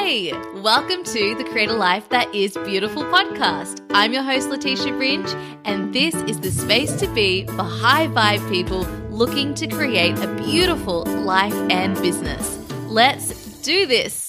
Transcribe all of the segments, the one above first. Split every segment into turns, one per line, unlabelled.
Hey, welcome to the Create a Life That Is Beautiful podcast. I'm your host, Letitia Ringe, and this is the space to be for high vibe people looking to create a beautiful life and business. Let's do this.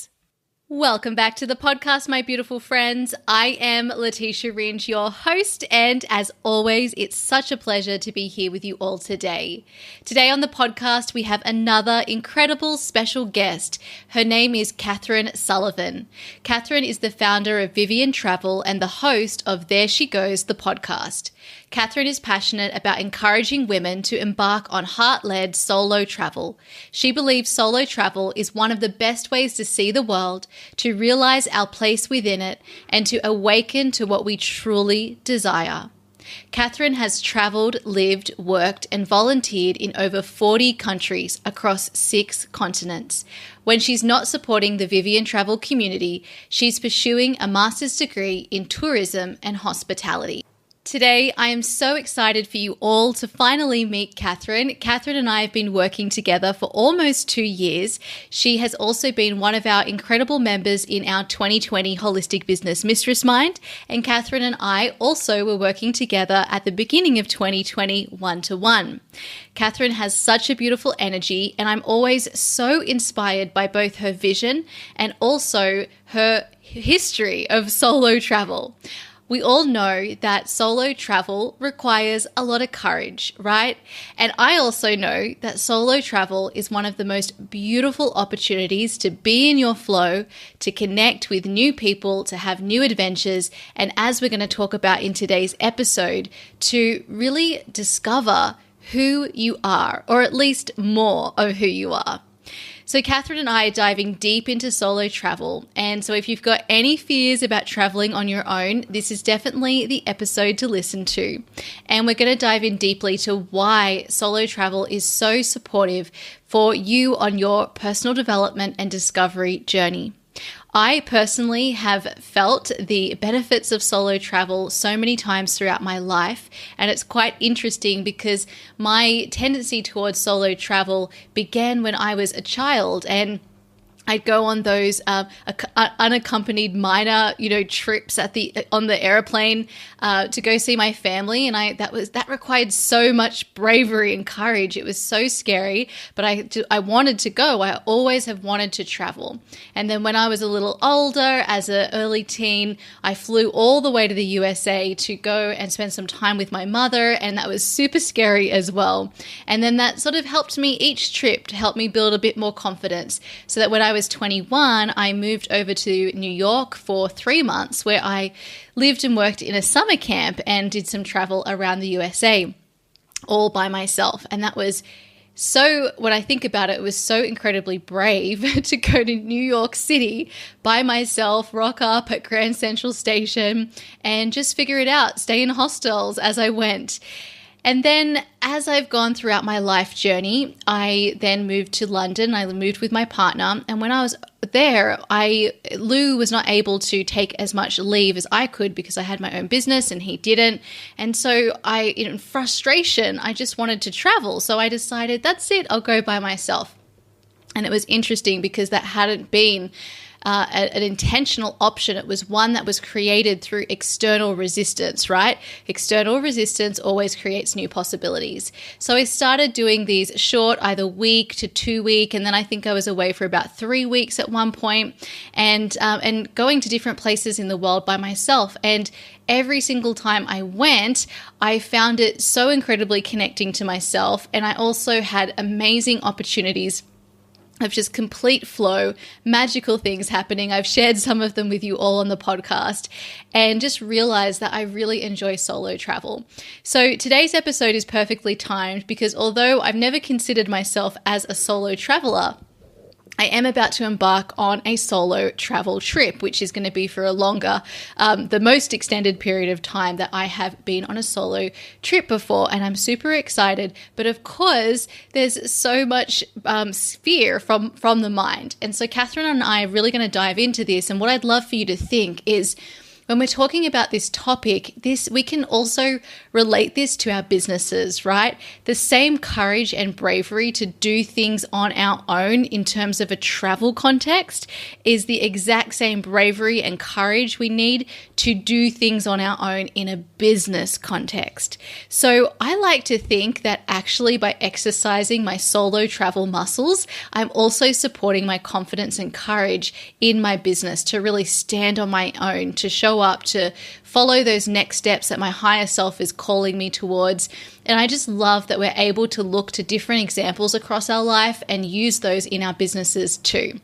Welcome back to the podcast, my beautiful friends. I am Letitia Ringe, your host, and as always, it's such a pleasure to be here with you all today. Today on the podcast, we have another incredible special guest. Her name is Kathryn Sullivan. Kathryn is the founder of Vivien Travel and the host of There She Goes, the podcast. Kathryn is passionate about encouraging women to embark on heart-led solo travel. She believes solo travel is one of the best ways to see the world, to realize our place within it, and to awaken to what we truly desire. Kathryn has traveled, lived, worked, and volunteered in over 40 countries across 6 continents. When she's not supporting the Vivien Travel community, she's pursuing a master's degree in tourism and hospitality. Today, I am so excited for you all to finally meet Kathryn. Kathryn and I have been working together for almost 2 years. She has also been one of our incredible members in our 2020 Holistic Business Mistressmind, and Kathryn and I also were working together at the beginning of 2020 one-to-one. Kathryn has such a beautiful energy, and I'm always so inspired by both her vision and also her history of solo travel. We all know that solo travel requires a lot of courage, right? And I also know that solo travel is one of the most beautiful opportunities to be in your flow, to connect with new people, to have new adventures, and as we're going to talk about in today's episode, to really discover who you are, or at least more of who you are. So Kathryn and I are diving deep into solo travel, and so if you've got any fears about traveling on your own, this is definitely the episode to listen to. And we're going to dive in deeply to why solo travel is so supportive for you on your personal development and discovery journey. I personally have felt the benefits of solo travel so many times throughout my life, and it's quite interesting because my tendency towards solo travel began when I was a child, and I'd go on those unaccompanied minor, trips on the airplane to go see my family, and that required so much bravery and courage. It was so scary, but I wanted to go. I always have wanted to travel. And then when I was a little older, as an early teen, I flew all the way to the USA to go and spend some time with my mother, and that was super scary as well. And then that sort of helped me each trip to help me build a bit more confidence, so that when I was 21, I moved over to New York for 3 months, where I lived and worked in a summer camp and did some travel around the USA all by myself. And that was when I think about it, it was so incredibly brave to go to New York City by myself, rock up at Grand Central Station and just figure it out, stay in hostels as I went. And then as I've gone throughout my life journey, I then moved to London. I moved with my partner. And when I was there, Lou was not able to take as much leave as I could because I had my own business and he didn't. And so in frustration, I just wanted to travel. So I decided, that's it, I'll go by myself. And it was interesting because that hadn't been an intentional option. It was one that was created through external resistance, right? External resistance always creates new possibilities. So I started doing these short, either week to 2 week, and then I think I was away for about 3 weeks at one point, and going to different places in the world by myself. And every single time I went, I found it so incredibly connecting to myself, and I also had amazing opportunities of just complete flow, magical things happening. I've shared some of them with you all on the podcast, and just realized that I really enjoy solo travel. So today's episode is perfectly timed because although I've never considered myself as a solo traveler, I am about to embark on a solo travel trip, which is going to be for a longer, the most extended period of time that I have been on a solo trip before, and I'm super excited. But of course, there's so much fear from the mind. And so Kathryn and I are really going to dive into this, and what I'd love for you to think is, when we're talking about this topic, we can also relate this to our businesses, right? The same courage and bravery to do things on our own in terms of a travel context is the exact same bravery and courage we need to do things on our own in a business context. So I like to think that actually by exercising my solo travel muscles, I'm also supporting my confidence and courage in my business to really stand on my own, to show up, to follow those next steps that my higher self is calling me towards. And I just love that we're able to look to different examples across our life and use those in our businesses too.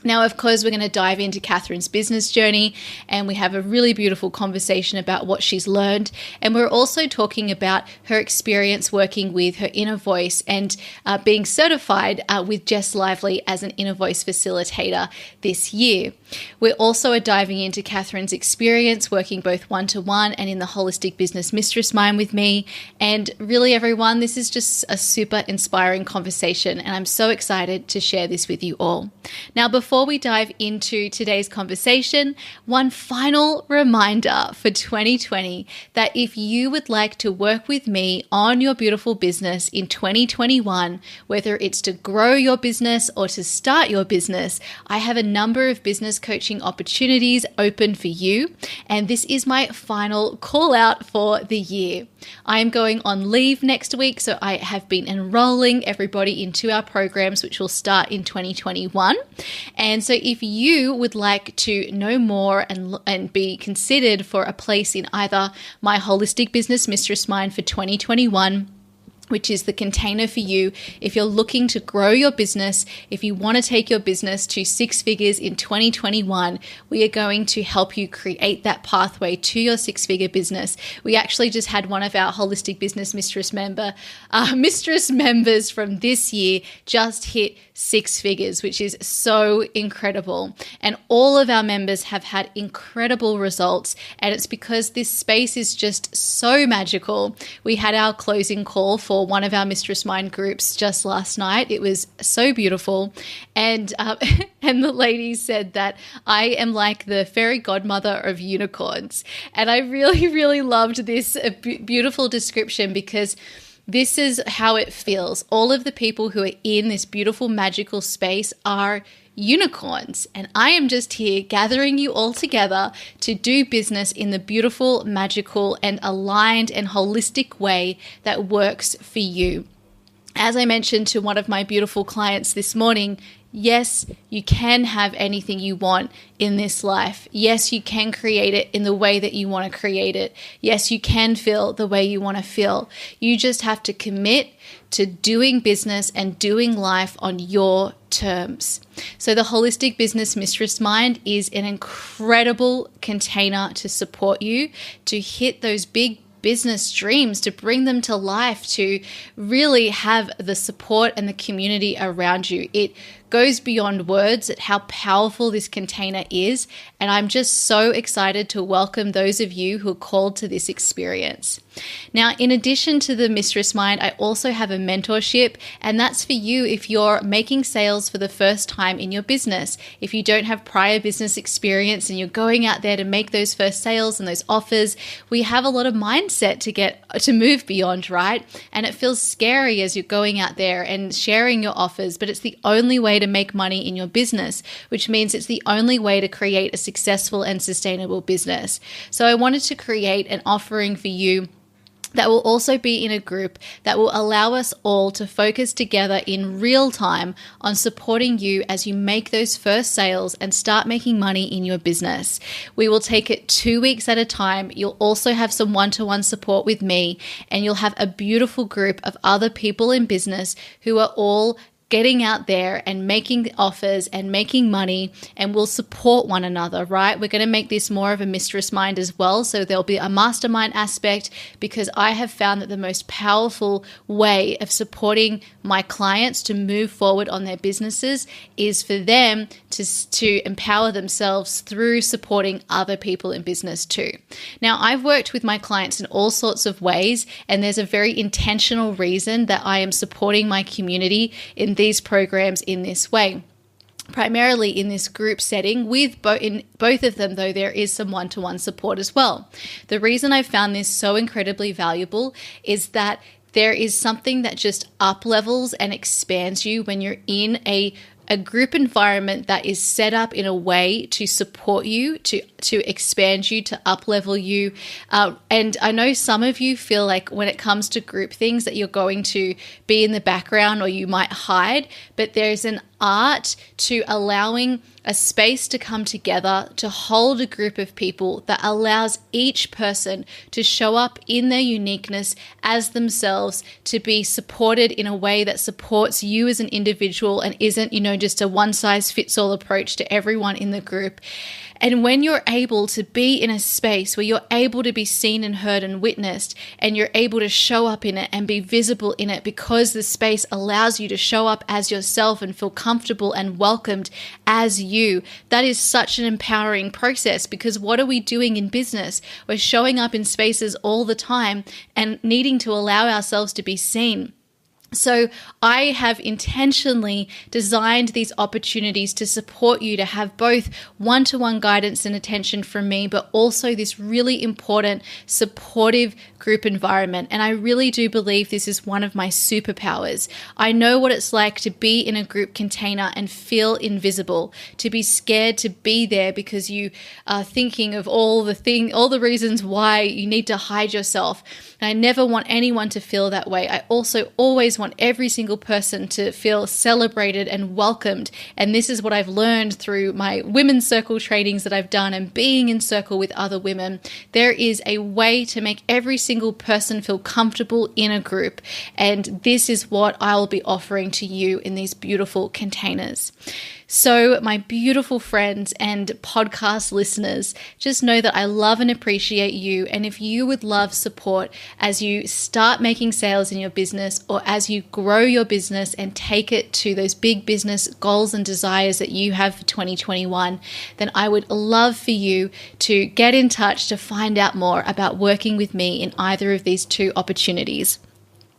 Now, of course, we're going to dive into Kathryn's business journey, and we have a really beautiful conversation about what she's learned. And we're also talking about her experience working with her inner voice and being certified with Jess Lively as an inner voice facilitator this year. We also are diving into Kathryn's experience working both one-to-one and in the Holistic Business Mistressmind with me. And really, everyone, this is just a super inspiring conversation, and I'm so excited to share this with you all. Now, before we dive into today's conversation, one final reminder for 2020 that if you would like to work with me on your beautiful business in 2021, whether it's to grow your business or to start your business, I have a number of business coaching opportunities open for you. And this is my final call out for the year. I am going on leave next week, so I have been enrolling everybody into our programs, which will start in 2021. And so if you would like to know more and be considered for a place in either my Holistic Business Mistressmind for 2021, which is the container for you if you're looking to grow your business, if you want to take your business to 6 figures in 2021, we are going to help you create that pathway to your 6-figure business. We actually just had one of our Holistic Business Mistress members from this year just hit 6 figures, which is so incredible. And all of our members have had incredible results, and it's because this space is just so magical. We had our closing call for one of our Mistress Mind groups just last night. It was so beautiful. And the lady said that I am like the fairy godmother of unicorns. And I really, really loved this beautiful description because this is how it feels. All of the people who are in this beautiful, magical space are unicorns. And I am just here gathering you all together to do business in the beautiful, magical, and aligned and holistic way that works for you. As I mentioned to one of my beautiful clients this morning, yes, you can have anything you want in this life. Yes, you can create it in the way that you want to create it. Yes, you can feel the way you want to feel. You just have to commit to doing business and doing life on your terms. So the Holistic Business Mistress Mind is an incredible container to support you to hit those big business dreams, to bring them to life, to really have the support and the community around you. It goes beyond words at how powerful this container is, and I'm just so excited to welcome those of you who are called to this experience. Now, in addition to the Mistress Mind, I also have a mentorship, and that's for you if you're making sales for the first time in your business. If you don't have prior business experience and you're going out there to make those first sales and those offers, we have a lot of mindset to move beyond, right? And it feels scary as you're going out there and sharing your offers, but it's the only way to make money in your business, which means it's the only way to create a successful and sustainable business. So I wanted to create an offering for you that will also be in a group that will allow us all to focus together in real time on supporting you as you make those first sales and start making money in your business. We will take it 2 weeks at a time. You'll also have some one-to-one support with me, and you'll have a beautiful group of other people in business who are all getting out there and making offers and making money, and we'll support one another, right? We're going to make this more of a mistress mind as well. So there'll be a mastermind aspect, because I have found that the most powerful way of supporting my clients to move forward on their businesses is for them to empower themselves through supporting other people in business too. Now, I've worked with my clients in all sorts of ways, and there's a very intentional reason that I am supporting my community in these programs in this way. primarily in this group setting. In both of them, though, there is some one-to-one support as well. The reason I found this so incredibly valuable is that there is something that just up-levels and expands you when you're in a group environment that is set up in a way to support you, to expand you, to up-level you. And I know some of you feel like when it comes to group things that you're going to be in the background or you might hide, but there's an art to allowing a space to come together to hold a group of people that allows each person to show up in their uniqueness as themselves, to be supported in a way that supports you as an individual and isn't, just a one-size-fits-all approach to everyone in the group. And when you're able to be in a space where you're able to be seen and heard and witnessed, and you're able to show up in it and be visible in it because the space allows you to show up as yourself and feel comfortable and welcomed as you, that is such an empowering process. Because what are we doing in business? We're showing up in spaces all the time and needing to allow ourselves to be seen. So I have intentionally designed these opportunities to support you to have both one-to-one guidance and attention from me, but also this really important supportive group environment. And I really do believe this is one of my superpowers. I know what it's like to be in a group container and feel invisible, to be scared to be there because you are thinking of all the reasons why you need to hide yourself. And I never want anyone to feel that way. I also always want every single person to feel celebrated and welcomed. And this is what I've learned through my women's circle trainings that I've done and being in circle with other women. There is a way to make every single person feel comfortable in a group. And this is what I'll be offering to you in these beautiful containers. So my beautiful friends and podcast listeners, just know that I love and appreciate you. And if you would love support as you start making sales in your business, or as you grow your business and take it to those big business goals and desires that you have for 2021, then I would love for you to get in touch to find out more about working with me in either of these two opportunities.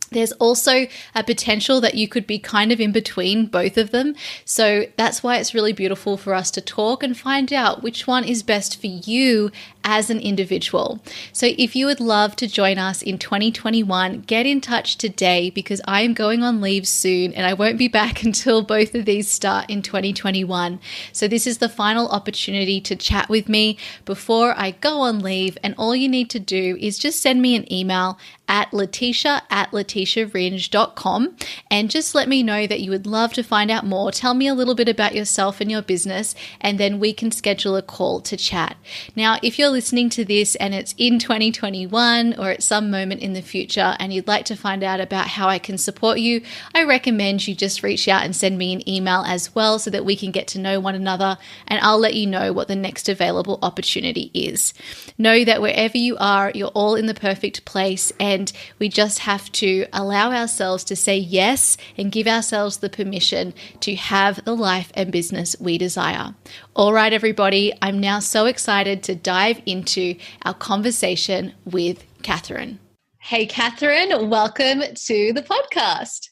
There's also a potential that you could be kind of in between both of them. So that's why it's really beautiful for us to talk and find out which one is best for you as an individual. So if you would love to join us in 2021, get in touch today, because I am going on leave soon and I won't be back until both of these start in 2021. So this is the final opportunity to chat with me before I go on leave. And all you need to do is just send me an email at letitia@letitiaringe.com and just let me know that you would love to find out more. Tell me a little bit about yourself and your business, and then we can schedule a call to chat. Now, if you're listening to this and it's in 2021 or at some moment in the future and you'd like to find out about how I can support you, I recommend you just reach out and send me an email as well, so that we can get to know one another, and I'll let you know what the next available opportunity is. Know that wherever you are, you're all in the perfect place, and we just have to allow ourselves to say yes and give ourselves the permission to have the life and business we desire. All right, everybody, I'm now so excited to dive into our conversation with Kathryn. Hey, Kathryn, welcome to the podcast.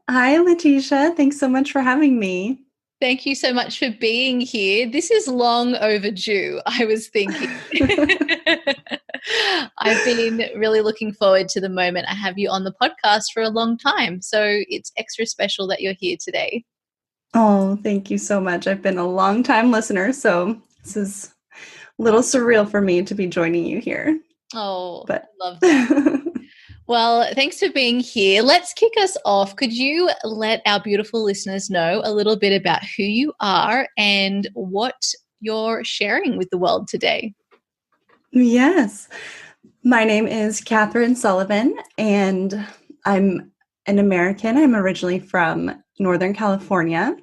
Hi, Letitia. Thanks so much for having me.
Thank you so much for being here. This is long overdue, I was thinking. I've been really looking forward to the moment I have you on the podcast for a long time. So it's extra special that you're here today.
Oh, thank you so much. I've been a long time listener, so this is a little surreal for me to be joining you here.
Oh, I love that. Well, thanks for being here. Let's kick us off. Could you let our beautiful listeners know a little bit about who you are and what you're sharing with the world today?
Yes. My name is Kathryn Sullivan, and I'm an American. I'm originally from Northern California,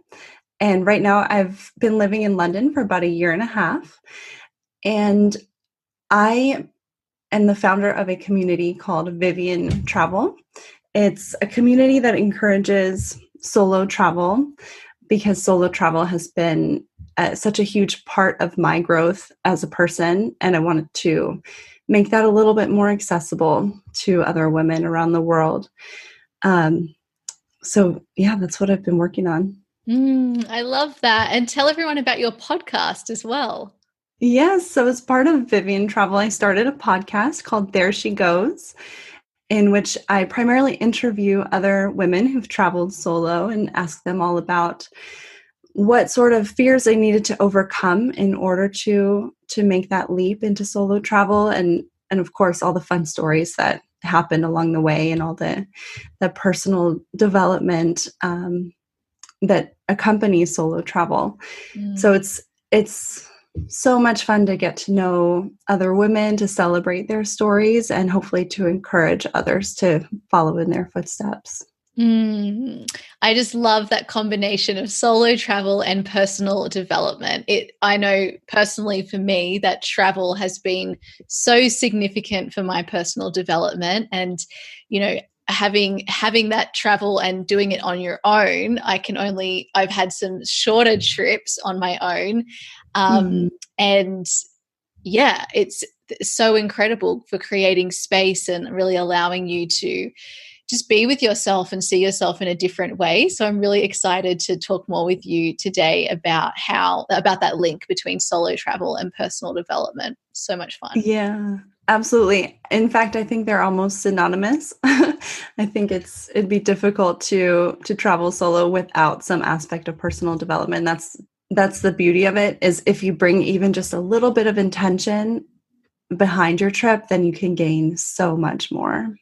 and right now I've been living in London for about 1.5 years, and I am the founder of a community called Vivien Travel. It's a community that encourages solo travel, because solo travel has been such a huge part of my growth as a person, and I wanted to make that a little bit more accessible to other women around the world. So yeah, that's what I've been working on.
I love that. And tell everyone about your podcast as well.
Yes. So, as part of Vivien Travel, I started a podcast called There She Goes, in which I primarily interview other women who've traveled solo and ask them all about what sort of fears they needed to overcome in order to make that leap into solo travel, and of course all the fun stories that happened along the way, and all the personal development that accompanies solo travel. So it's so much fun to get to know other women, to celebrate their stories, and hopefully to encourage others to follow in their footsteps.
I just love that combination of solo travel and personal development. I know personally for me that travel has been so significant for my personal development, and having that travel and doing it on your own, I've had some shorter trips on my own,
Mhm.
and yeah, it's so incredible for creating space and really allowing you to just be with yourself and see yourself in a different way. So I'm really excited to talk more with you today about that link between solo travel and personal development. So much fun.
Yeah, absolutely. In fact, I think they're almost synonymous. I think it'd be difficult to travel solo without some aspect of personal development. That's the beauty of it, is if you bring even just a little bit of intention behind your trip, then you can gain so much more.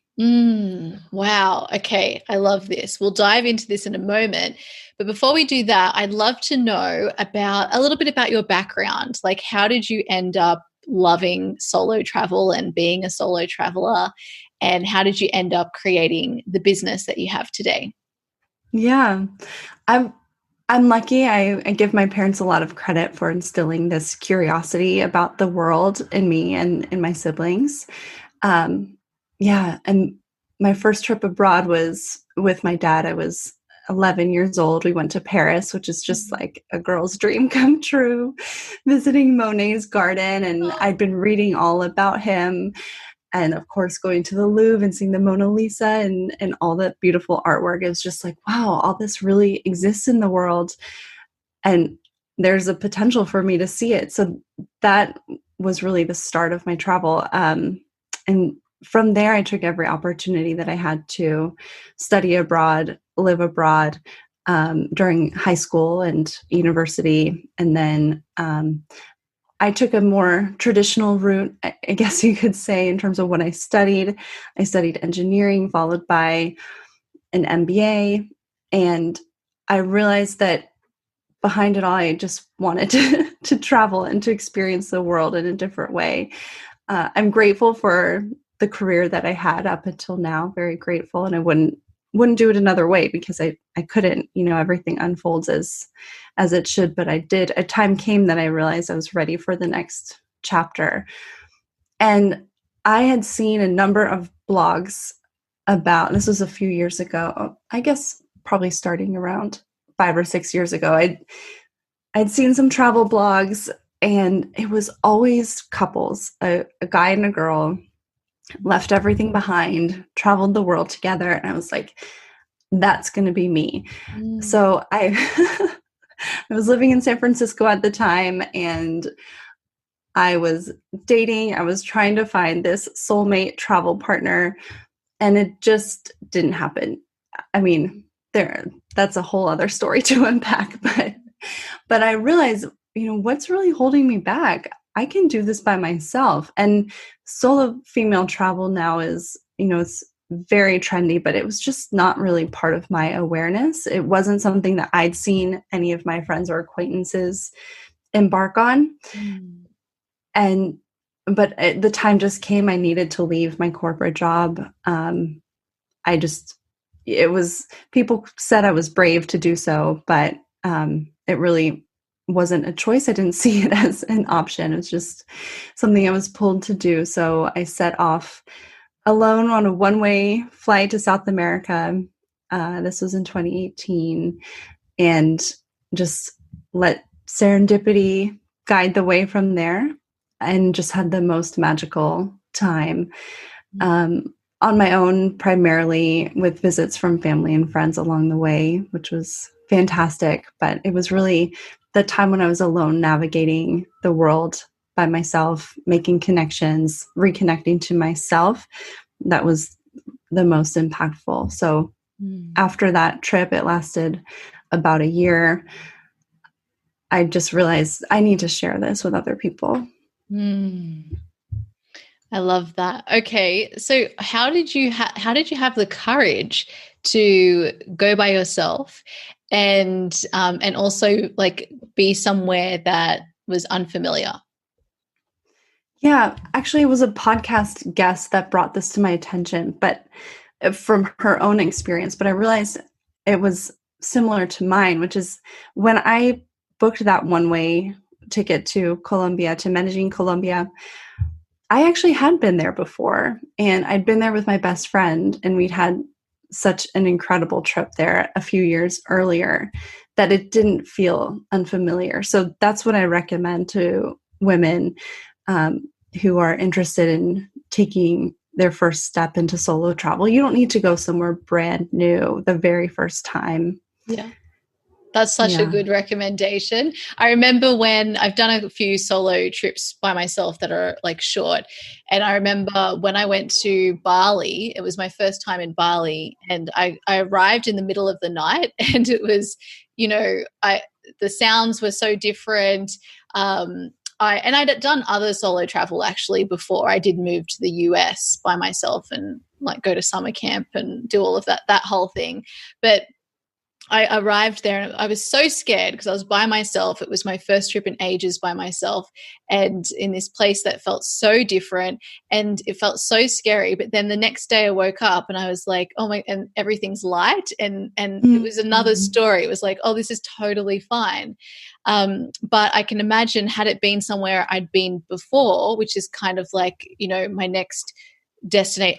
Wow. Okay. I love this. We'll dive into this in a moment. But before we do that, I'd love to know a little bit about your background. Like, how did you end up loving solo travel and being a solo traveler? And how did you end up creating the business that you have today?
Yeah. I'm lucky. I give my parents a lot of credit for instilling this curiosity about the world in me and in my siblings. Um, yeah, and my first trip abroad was with my dad. I was 11 years old. We went to Paris, which is just like a girl's dream come true, visiting Monet's garden. And I'd been reading all about him. And of course, going to the Louvre and seeing the Mona Lisa and all that beautiful artwork. It was just like, wow, all this really exists in the world. And there's a potential for me to see it. So that was really the start of my travel. And from there, I took every opportunity that I had to study abroad, live abroad, during high school and university. And then I took a more traditional route, I guess you could say, in terms of what I studied. I studied engineering, followed by an MBA. And I realized that behind it all, I just wanted to travel and to experience the world in a different way. I'm grateful for the career that I had up until now, very grateful. And I wouldn't do it another way, because I couldn't, everything unfolds as it should, but I did. A time came that I realized I was ready for the next chapter. And I had seen a number of blogs about, this was a few years ago, I guess probably starting around 5 or 6 years ago. I'd seen some travel blogs, and it was always couples, a guy and a girl, left everything behind, traveled the world together. And I was like, that's going to be me. So I was living in San Francisco at the time, and I was dating. I was trying to find this soulmate travel partner, and it just didn't happen. I mean, that's a whole other story to unpack, but I realized, what's really holding me back? I can do this by myself. And solo female travel now is, it's very trendy, but it was just not really part of my awareness. It wasn't something that I'd seen any of my friends or acquaintances embark on. But the time just came. I needed to leave my corporate job. People said I was brave to do so, but it really wasn't a choice. I didn't see it as an option. It was just something I was pulled to do. So I set off alone on a one-way flight to South America. This was in 2018, and just let serendipity guide the way from there, and just had the most magical time. on my own, primarily with visits from family and friends along the way, which was fantastic. But it was really the time when I was alone, navigating the world by myself, making connections, reconnecting to myself. That was the most impactful. So after that trip, it lasted about a year. I just realized I need to share this with other people.
I love that. Okay, so how did you have the courage to go by yourself and also like be somewhere that was unfamiliar?
Yeah, actually, it was a podcast guest that brought this to my attention, but from her own experience. But I realized it was similar to mine, which is when I booked that one-way ticket to Colombia, to Medellin, Colombia, I actually had been there before, and I'd been there with my best friend, and we'd had such an incredible trip there a few years earlier that it didn't feel unfamiliar. So that's what I recommend to women who are interested in taking their first step into solo travel. You don't need to go somewhere brand new the very first time.
Yeah. That's such a good recommendation. I remember when I've done a few solo trips by myself that are like short. And I remember when I went to Bali, it was my first time in Bali, and I arrived in the middle of the night, and it was, the sounds were so different. I'd done other solo travel actually before. I did move to the US by myself and like go to summer camp and do all of that whole thing. But I arrived there and I was so scared because I was by myself. It was my first trip in ages by myself, and in this place that felt so different, and it felt so scary. But then the next day I woke up and I was like, oh my, and everything's light. And it was another story. It was like, oh, this is totally fine. But I can imagine had it been somewhere I'd been before, which is kind of like, my next destination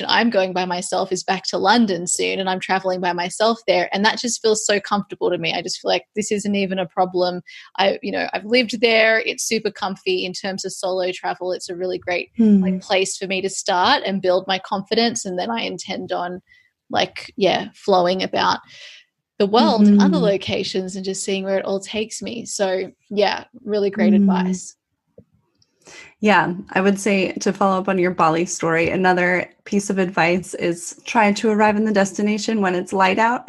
I'm going by myself is back to London soon, and I'm traveling by myself there, and that just feels so comfortable to me. I just feel like this isn't even a problem. I've lived there. It's super comfy in terms of solo travel. It's a really great place for me to start and build my confidence, and then I intend on flowing about the world and other locations and just seeing where it all takes me. So yeah, really great advice.
Yeah, I would say, to follow up on your Bali story, another piece of advice is try to arrive in the destination when it's light out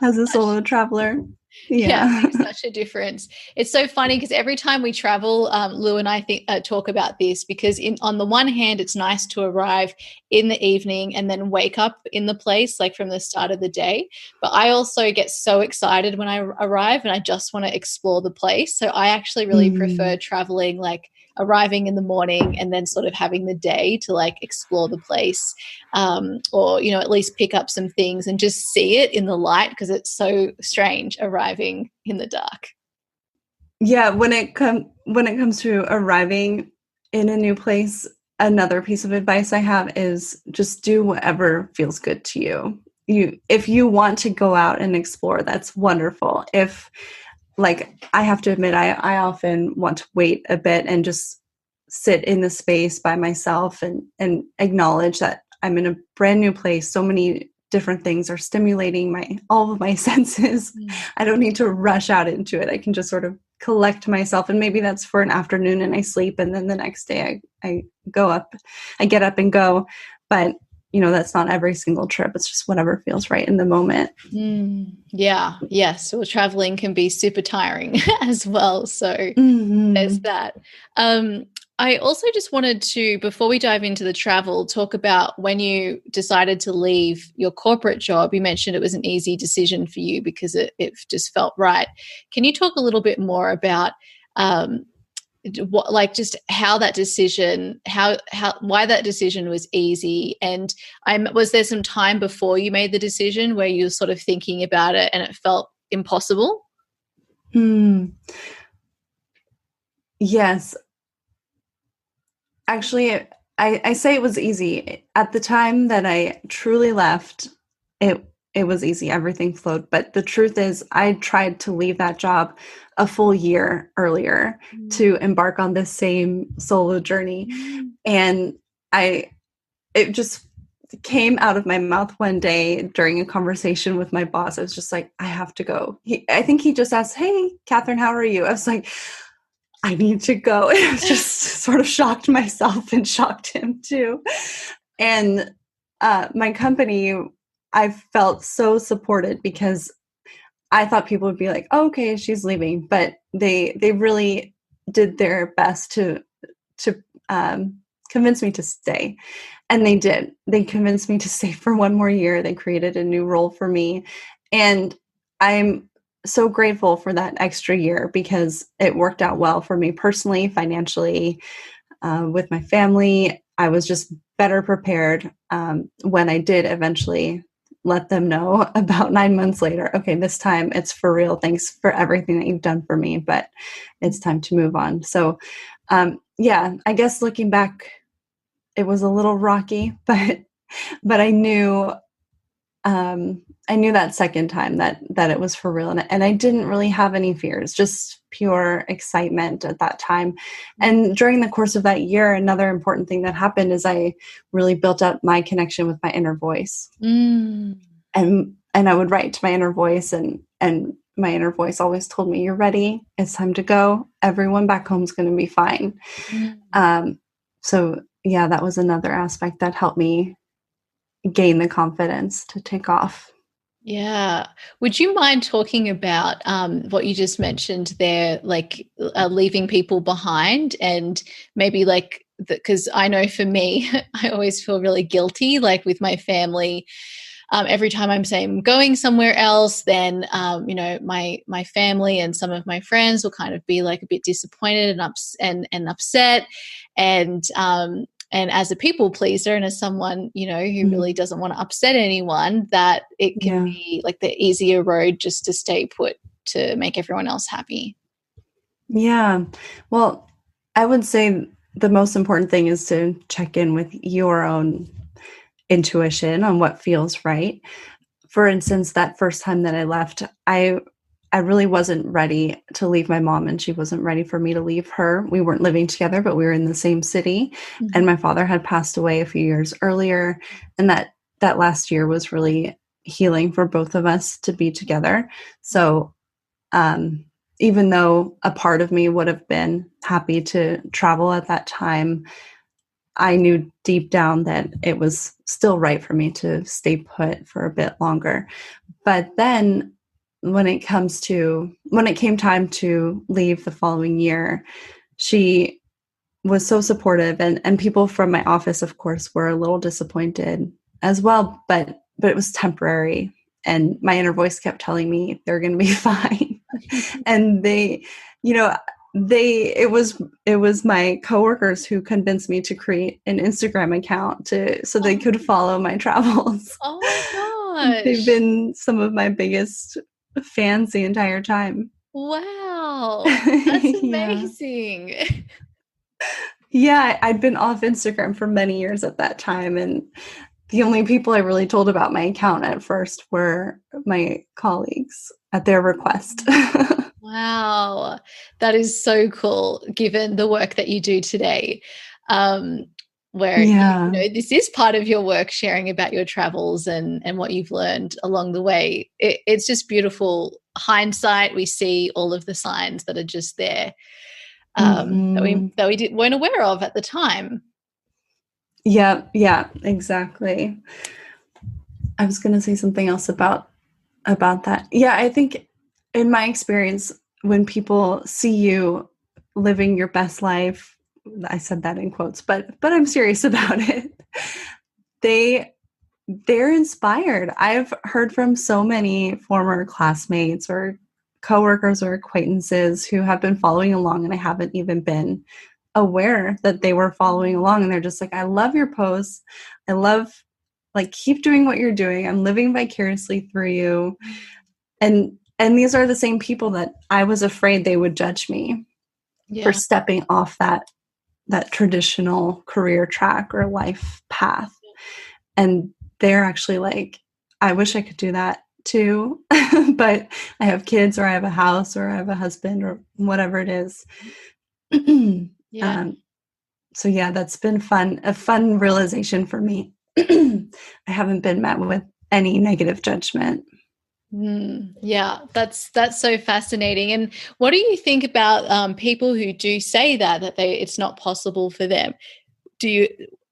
as a solo traveler.
Yeah, it makes such a difference. It's so funny because every time we travel, Lou and I talk about this, because on the one hand, it's nice to arrive in the evening and then wake up in the place like from the start of the day. But I also get so excited when I arrive and I just want to explore the place. So I actually really prefer traveling like arriving in the morning and then sort of having the day to like explore the place, or at least pick up some things and just see it in the light, because it's so strange arriving in the dark.
Yeah, when it comes to arriving in a new place, another piece of advice I have is just do whatever feels good to you. If you want to go out and explore, that's wonderful. I have to admit, I often want to wait a bit and just sit in the space by myself and acknowledge that I'm in a brand new place. So many different things are stimulating all of my senses. I don't need to rush out into it. I can just sort of collect myself. And maybe that's for an afternoon and I sleep. And then the next day I get up and go. But that's not every single trip. It's just whatever feels right in the moment.
Yeah. Yes. Well, traveling can be super tiring as well. So there's that. I also just wanted to, before we dive into the travel, talk about when you decided to leave your corporate job. You mentioned it was an easy decision for you because it just felt right. Can you talk a little bit more about just how that decision, why that decision was easy? And was there some time before you made the decision where you were sort of thinking about it and it felt impossible?
Yes. Actually, I say it was easy. At the time that I truly left, it was easy. Everything flowed. But the truth is, I tried to leave that job a full year earlier to embark on this same solo journey. And it just came out of my mouth one day during a conversation with my boss. I was just like, I have to go. I think he just asked, "Hey, Kathryn, how are you?" I was like, I need to go. And I was just sort of shocked myself and shocked him too. And my company, I felt so supported because I thought people would be like, oh, okay, she's leaving. But they really did their best to convince me to stay. And they did. They convinced me to stay for one more year. They created a new role for me. And I'm so grateful for that extra year because it worked out well for me personally, financially, with my family. I was just better prepared when I did eventually let them know about 9 months later, okay, this time it's for real. Thanks for everything that you've done for me, but it's time to move on. So yeah, I guess looking back, it was a little rocky, but I knew that second time that it was for real. And I didn't really have any fears, just pure excitement at that time. And during the course of that year, another important thing that happened is I really built up my connection with my inner voice. And I would write to my inner voice, and my inner voice always told me, you're ready. It's time to go. Everyone back home is going to be fine. So yeah, that was another aspect that helped me gain the confidence to take off.
Yeah. Would you mind talking about what you just mentioned there, like leaving people behind, and maybe like, because I know for me, I always feel really guilty, like with my family. Every time I'm saying I'm going somewhere else, then my family and some of my friends will kind of be like a bit disappointed and upset, and as a people pleaser and as someone, who really doesn't want to upset anyone, that it can be like the easier road just to stay put to make everyone else happy.
Yeah. Well, I would say the most important thing is to check in with your own intuition on what feels right. For instance, that first time that I left, I really wasn't ready to leave my mom, and she wasn't ready for me to leave her. We weren't living together, but we were in the same city. And my father had passed away a few years earlier. And that last year was really healing for both of us to be together. So even though a part of me would have been happy to travel at that time, I knew deep down that it was still right for me to stay put for a bit longer. But then when it came time to leave the following year, she was so supportive, and people from my office, of course, were a little disappointed as well, but it was temporary. And my inner voice kept telling me they're going to be fine. And it was my coworkers who convinced me to create an Instagram account so they could follow my travels.
Oh my gosh.
They've been some of my biggest fans the entire time.
Wow. That's amazing.
Yeah, I'd been off Instagram for many years at that time, and the only people I really told about my account at first were my colleagues at their request.
Wow. That is so cool, given the work that you do today, where this is part of your work, sharing about your travels and what you've learned along the way. It's just beautiful. Hindsight, we see all of the signs that are just there that we weren't aware of at the time.
Yeah, exactly. I was going to say something else about that. Yeah, I think in my experience, when people see you living your best life, I said that in quotes, but I'm serious about it. They're inspired. I've heard from so many former classmates or coworkers or acquaintances who have been following along, and I haven't even been aware that they were following along. And they're just like, I love your posts. I love, keep doing what you're doing. I'm living vicariously through you. And these are the same people that I was afraid they would judge me for stepping off that traditional career track or life path. And they're actually like, I wish I could do that too, but I have kids, or I have a house, or I have a husband, or whatever it is. So yeah, that's been fun, a fun realization for me. I haven't been met with any negative judgment.
Yeah, that's so fascinating. And what do you think about people who do say that it's not possible for them?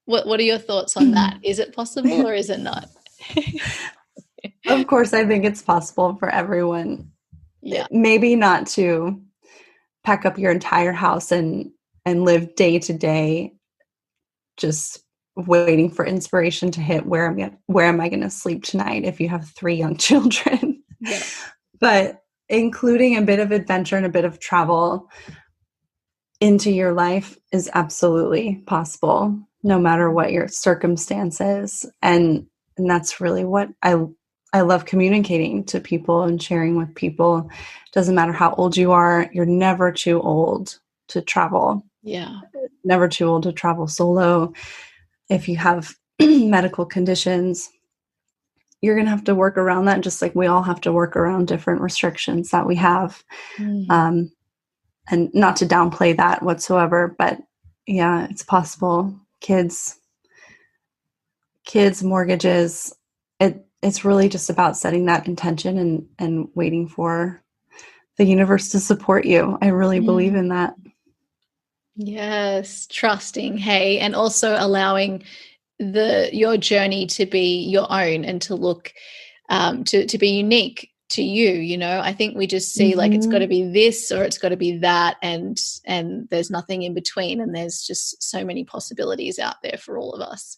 What are your thoughts on that? Is it possible or is it not?
Of course, I think it's possible for everyone.
Yeah.
Maybe not to pack up your entire house and live day to day, just waiting for inspiration to hit where am I going to sleep tonight if you have 3 young children.
Yeah.
But including a bit of adventure and a bit of travel into your life is absolutely possible, no matter what your circumstances. And that's really what I love communicating to people and sharing with people. Doesn't matter how old you are, you're never too old to travel.
Yeah.
Never too old to travel solo. If you have medical conditions, you're going to have to work around that, just like we all have to work around different restrictions that we have. And not to downplay that whatsoever, but yeah, it's possible. Kids, mortgages, it's really just about setting that intention and waiting for the universe to support you. I really believe in that.
Yes, trusting, hey, and also allowing your journey to be your own and to look to be unique to you. I think we just see like it's got to be this or it's got to be that, and there's nothing in between, and there's just so many possibilities out there for all of us.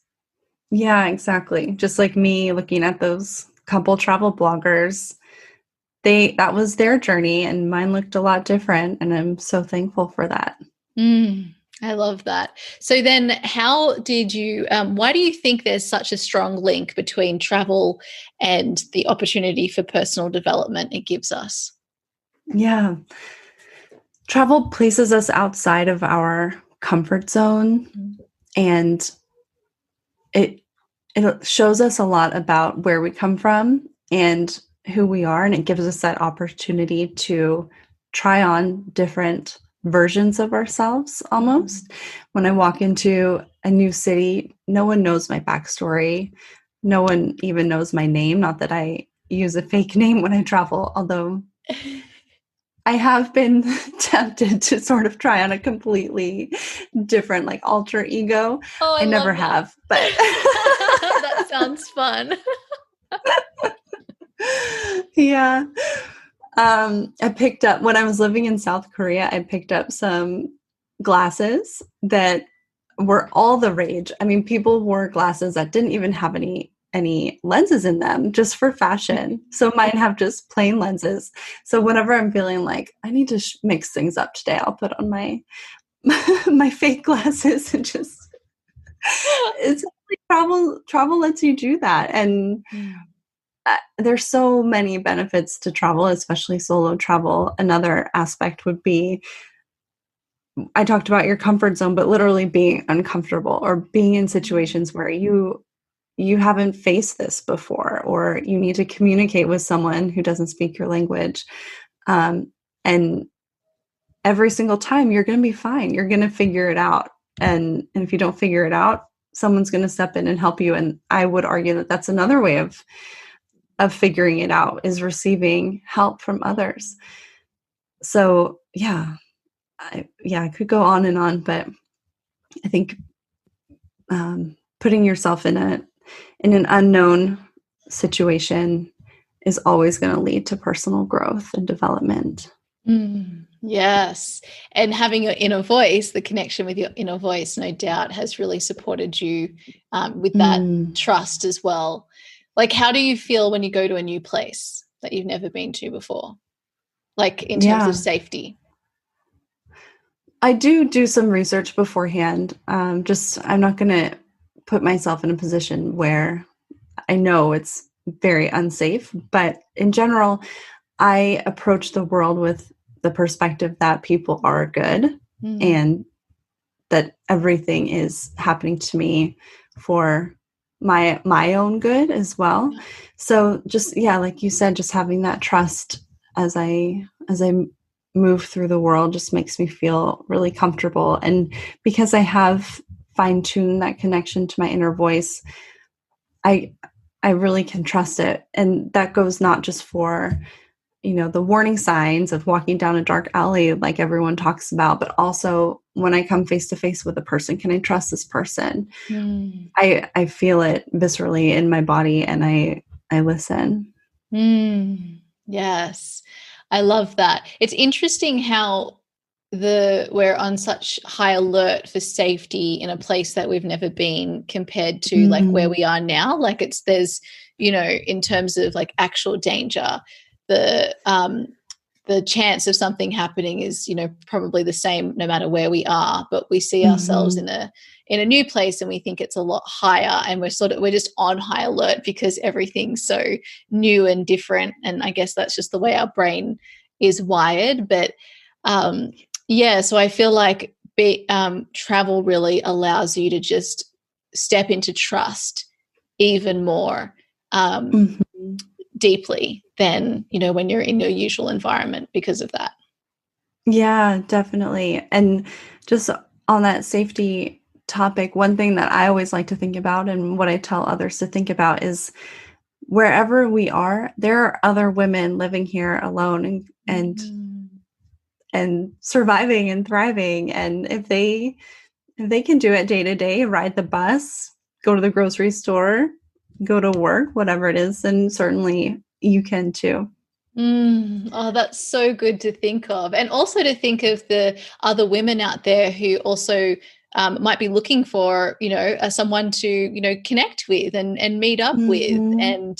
Yeah, exactly. Just like me looking at those couple travel bloggers, that was their journey and mine looked a lot different, and I'm so thankful for that.
I love that. So then how did you, why do you think there's such a strong link between travel and the opportunity for personal development it gives us?
Yeah. Travel places us outside of our comfort zone, and it shows us a lot about where we come from and who we are, and it gives us that opportunity to try on different versions of ourselves almost. When I walk into a new city, no one knows my backstory. No one even knows my name. Not that I use a fake name when I travel, although I have been tempted to sort of try on a completely different, like, alter ego.
Oh,
I never have, but
that sounds fun.
Yeah. I picked up, when I was living in South Korea, I picked up some glasses that were all the rage. I mean, people wore glasses that didn't even have any lenses in them, just for fashion. So mine have just plain lenses. So whenever I'm feeling like I need to mix things up today, I'll put on my my fake glasses and just it's like travel lets you do that. And there's so many benefits to travel, especially solo travel. Another aspect would be, I talked about your comfort zone, but literally being uncomfortable or being in situations where you haven't faced this before, or you need to communicate with someone who doesn't speak your language. And every single time you're going to be fine. You're going to figure it out. And if you don't figure it out, someone's going to step in and help you. And I would argue that that's another way of figuring it out, is receiving help from others. So yeah, I could go on and on, but I think putting yourself in an unknown situation is always going to lead to personal growth and development.
Yes. And having your inner voice, the connection with your inner voice, no doubt has really supported you with that trust as well. Like, how do you feel when you go to a new place that you've never been to before? Like, in terms of safety?
I do some research beforehand. I'm not going to put myself in a position where I know it's very unsafe. But in general, I approach the world with the perspective that people are good and that everything is happening to me for my own good as well. So just, like you said, just having that trust as I move through the world just makes me feel really comfortable. And because I have fine tune that connection to my inner voice, I really can trust it. And that goes not just for, the warning signs of walking down a dark alley like everyone talks about, but also when I come face to face with a person, can I trust this person? I feel it viscerally in my body, and I listen.
Yes. I love that. It's interesting how we're on such high alert for safety in a place that we've never been compared to like where we are now. Like there's, in terms of like actual danger, the chance of something happening is, probably the same no matter where we are, but we see ourselves in a new place and we think it's a lot higher, and we're just on high alert because everything's so new and different. And I guess that's just the way our brain is wired. But so I feel like travel really allows you to just step into trust even more deeply than, when you're in your usual environment because of that.
Yeah, definitely. And just on that safety topic, one thing that I always like to think about, and what I tell others to think about, is wherever we are, there are other women living here alone and surviving and thriving. And if they can do it day to day, ride the bus, go to the grocery store, go to work, whatever it is, then certainly you can too.
Oh, that's so good to think of. And also to think of the other women out there who also might be looking for, someone to, connect with and meet up with. And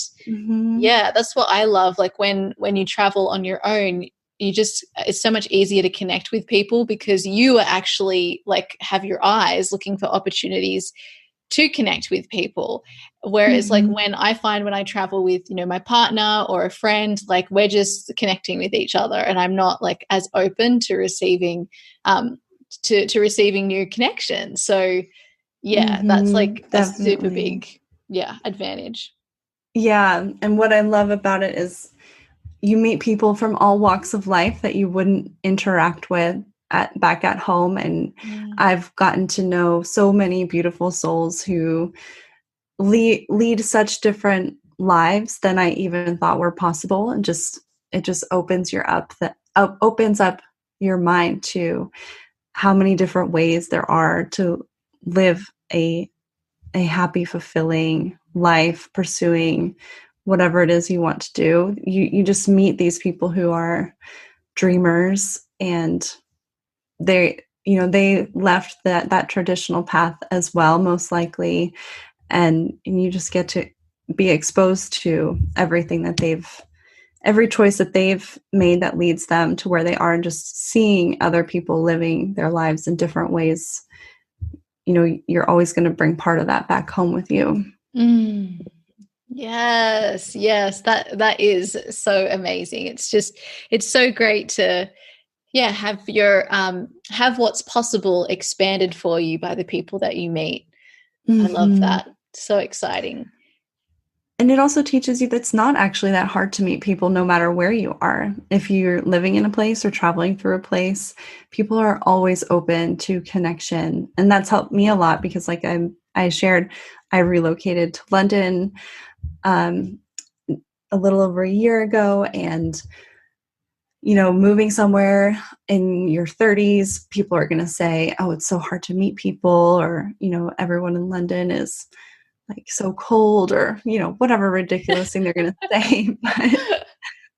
yeah, that's what I love. Like when you travel on your own, it's so much easier to connect with people because you are actually like have your eyes looking for opportunities to connect with people. Whereas like when I travel with, my partner or a friend, like we're just connecting with each other, and I'm not like as open to receiving to receiving new connections. So yeah, that's like
definitely
a super big advantage.
Yeah. And what I love about it is you meet people from all walks of life that you wouldn't interact with back at home. And I've gotten to know so many beautiful souls who lead such different lives than I even thought were possible. And it just opens opens up your mind to how many different ways there are to live a happy, fulfilling life, pursuing whatever it is you want to do. You just meet these people who are dreamers, and they left that traditional path as well, most likely, and you just get to be exposed to everything that every choice that they've made that leads them to where they are, and just seeing other people living their lives in different ways. You're always going to bring part of that back home with you.
Yes, that is so amazing. It's so great to have your have what's possible expanded for you by the people that you meet. I love that. So exciting.
And it also teaches you that it's not actually that hard to meet people no matter where you are. If you're living in a place or traveling through a place, people are always open to connection. And that's helped me a lot because like I shared, I relocated to London a little over a year ago, and moving somewhere in your 30s, people are going to say, oh, it's so hard to meet people, or everyone in London is like so cold, or whatever ridiculous thing they're going to say.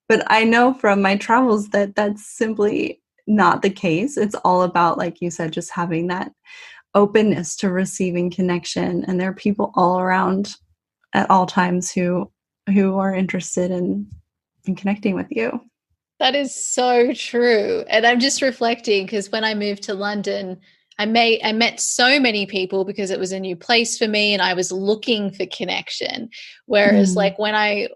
But I know from my travels that that's simply not the case. It's all about, like you said, just having that openness to receiving connection, and there are people all around at all times who are interested in connecting with you.
That is so true. And I'm just reflecting because when I moved to London, I met so many people because it was a new place for me and I was looking for connection. Whereas like when I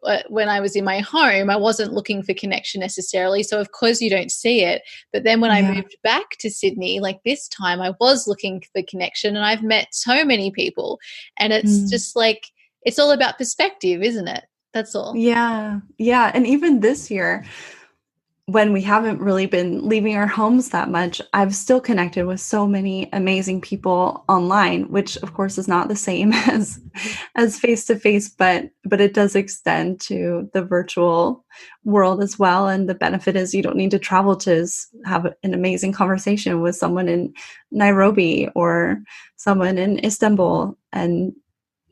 was in my home, I wasn't looking for connection necessarily. So of course you don't see it. But then when I moved back to Sydney, like this time I was looking for connection, and I've met so many people, and it's just like, it's all about perspective, isn't it? That's all.
Yeah. And even this year, when we haven't really been leaving our homes that much, I've still connected with so many amazing people online, which of course is not the same as face to face, but it does extend to the virtual world as well. And the benefit is you don't need to travel to have an amazing conversation with someone in Nairobi or someone in Istanbul. And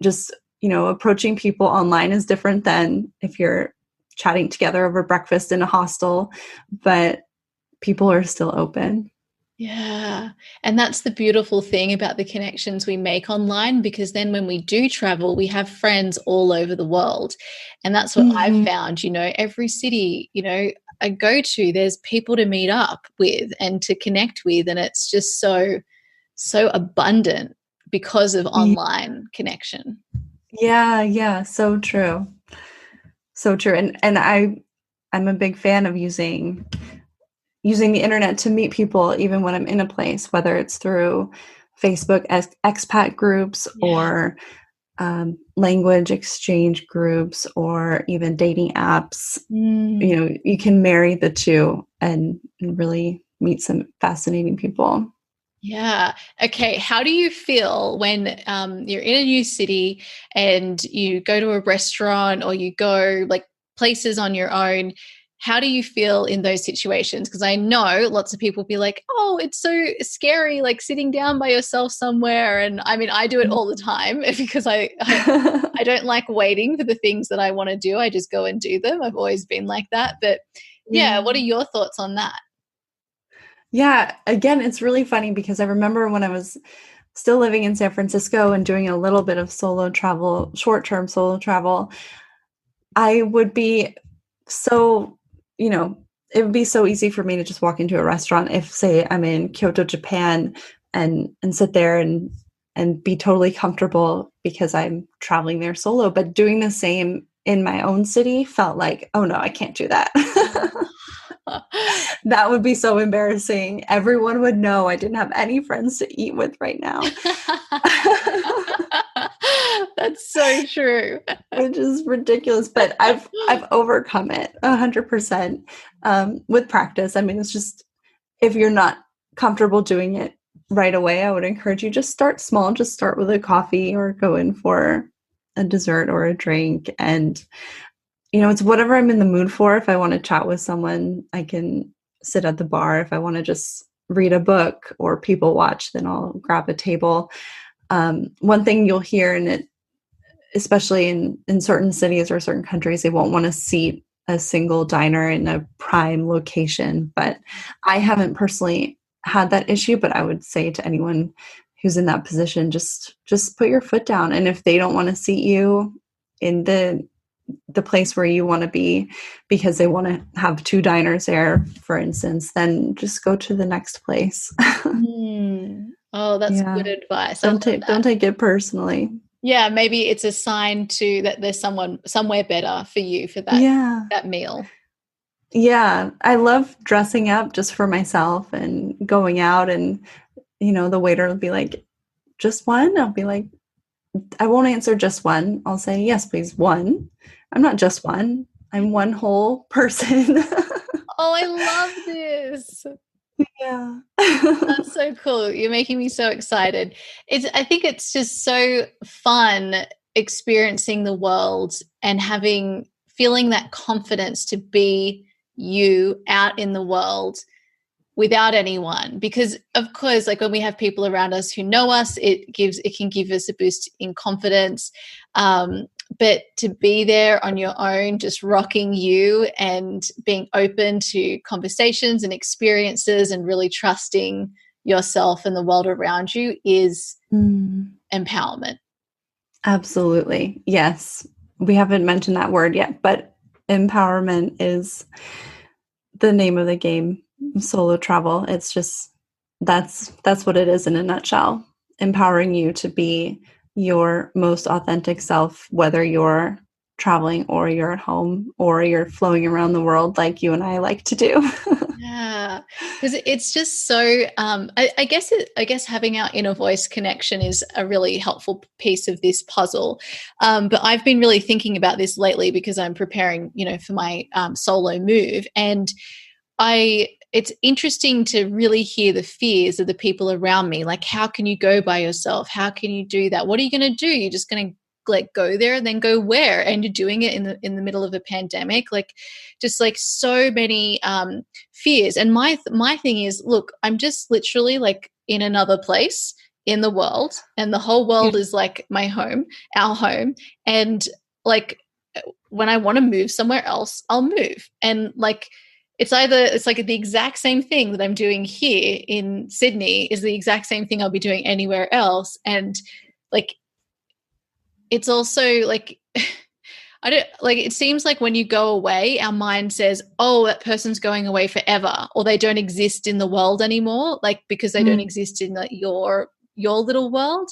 just, approaching people online is different than if you're chatting together over breakfast in a hostel, but people are still open.
Yeah. And that's the beautiful thing about the connections we make online, because then when we do travel, we have friends all over the world. And that's what I've found, every city, I go to, there's people to meet up with and to connect with. And it's just so abundant because of online connection.
Yeah. So true. So true. And I'm a big fan of using the internet to meet people, even when I'm in a place, whether it's through Facebook expat groups or language exchange groups or even dating apps. You can marry the two and really meet some fascinating people.
Yeah. Okay. How do you feel when you're in a new city and you go to a restaurant or you go like places on your own? How do you feel in those situations? Because I know lots of people be like, oh, it's so scary, like sitting down by yourself somewhere. And I mean, I do it all the time because I don't like waiting for the things that I want to do. I just go and do them. I've always been like that. But yeah, what are your thoughts on that?
Yeah, again, it's really funny because I remember when I was still living in San Francisco and doing a little bit of solo travel, short-term solo travel, I would be so, it would be so easy for me to just walk into a restaurant if, say, I'm in Kyoto, Japan, and sit there and be totally comfortable because I'm traveling there solo. But doing the same in my own city felt like, oh no, I can't do that. That would be so embarrassing. Everyone would know I didn't have any friends to eat with right now.
That's so true.
Which is ridiculous, but I've overcome it 100% with practice. I mean, it's just, if you're not comfortable doing it right away, I would encourage you just start small. Just start with a coffee or go in for a dessert or a drink. And, it's whatever I'm in the mood for. If I want to chat with someone, I can sit at the bar. If I want to just read a book or people watch, then I'll grab a table. One thing you'll hear, and it, especially in certain cities or certain countries, they won't want to seat a single diner in a prime location. But I haven't personally had that issue, but I would say to anyone who's in that position, just put your foot down. And if they don't want to seat you in the place where you want to be because they want to have two diners there, for instance, then just go to the next place.
Oh, that's good advice.
Don't take it personally.
Yeah, maybe it's a sign to that there's someone somewhere better for you for that that meal.
Yeah, I love dressing up just for myself and going out, and the waiter will be like, "Just one?" I'll be like, I won't answer just one. I'll say, "Yes, please, one." I'm not just one. I'm one whole person.
Oh, I love this.
Yeah.
That's so cool. You're making me so excited. I think it's just so fun experiencing the world and feeling that confidence to be you out in the world without anyone. Because of course, like when we have people around us who know us, it can give us a boost in confidence. But to be there on your own, just rocking you and being open to conversations and experiences and really trusting yourself and the world around you is empowerment. Absolutely.
Yes. We haven't mentioned that word yet, but empowerment is the name of the game. Solo travel. It's just, that's what it is in a nutshell. Empowering you to be your most authentic self, whether you're traveling or you're at home or you're flowing around the world like you and I like to do.
Yeah, because it's just so, I guess having our inner voice connection is a really helpful piece of this puzzle. But I've been really thinking about this lately because I'm preparing, for my solo move. And it's interesting to really hear the fears of the people around me. Like, how can you go by yourself? How can you do that? What are you going to do? You're just going to like go there and then go where? And you're doing it in the middle of a pandemic. Like, just like so many fears. And my thing is, look, I'm just literally like in another place in the world, and the whole world is like my home, our home. And like, when I want to move somewhere else, I'll move. And like, it's like the exact same thing that I'm doing here in Sydney is the exact same thing I'll be doing anywhere else. And like, it's also like, I don't like, it seems like when you go away, our mind says, oh, that person's going away forever, or they don't exist in the world anymore. Like, because they don't exist in your little world.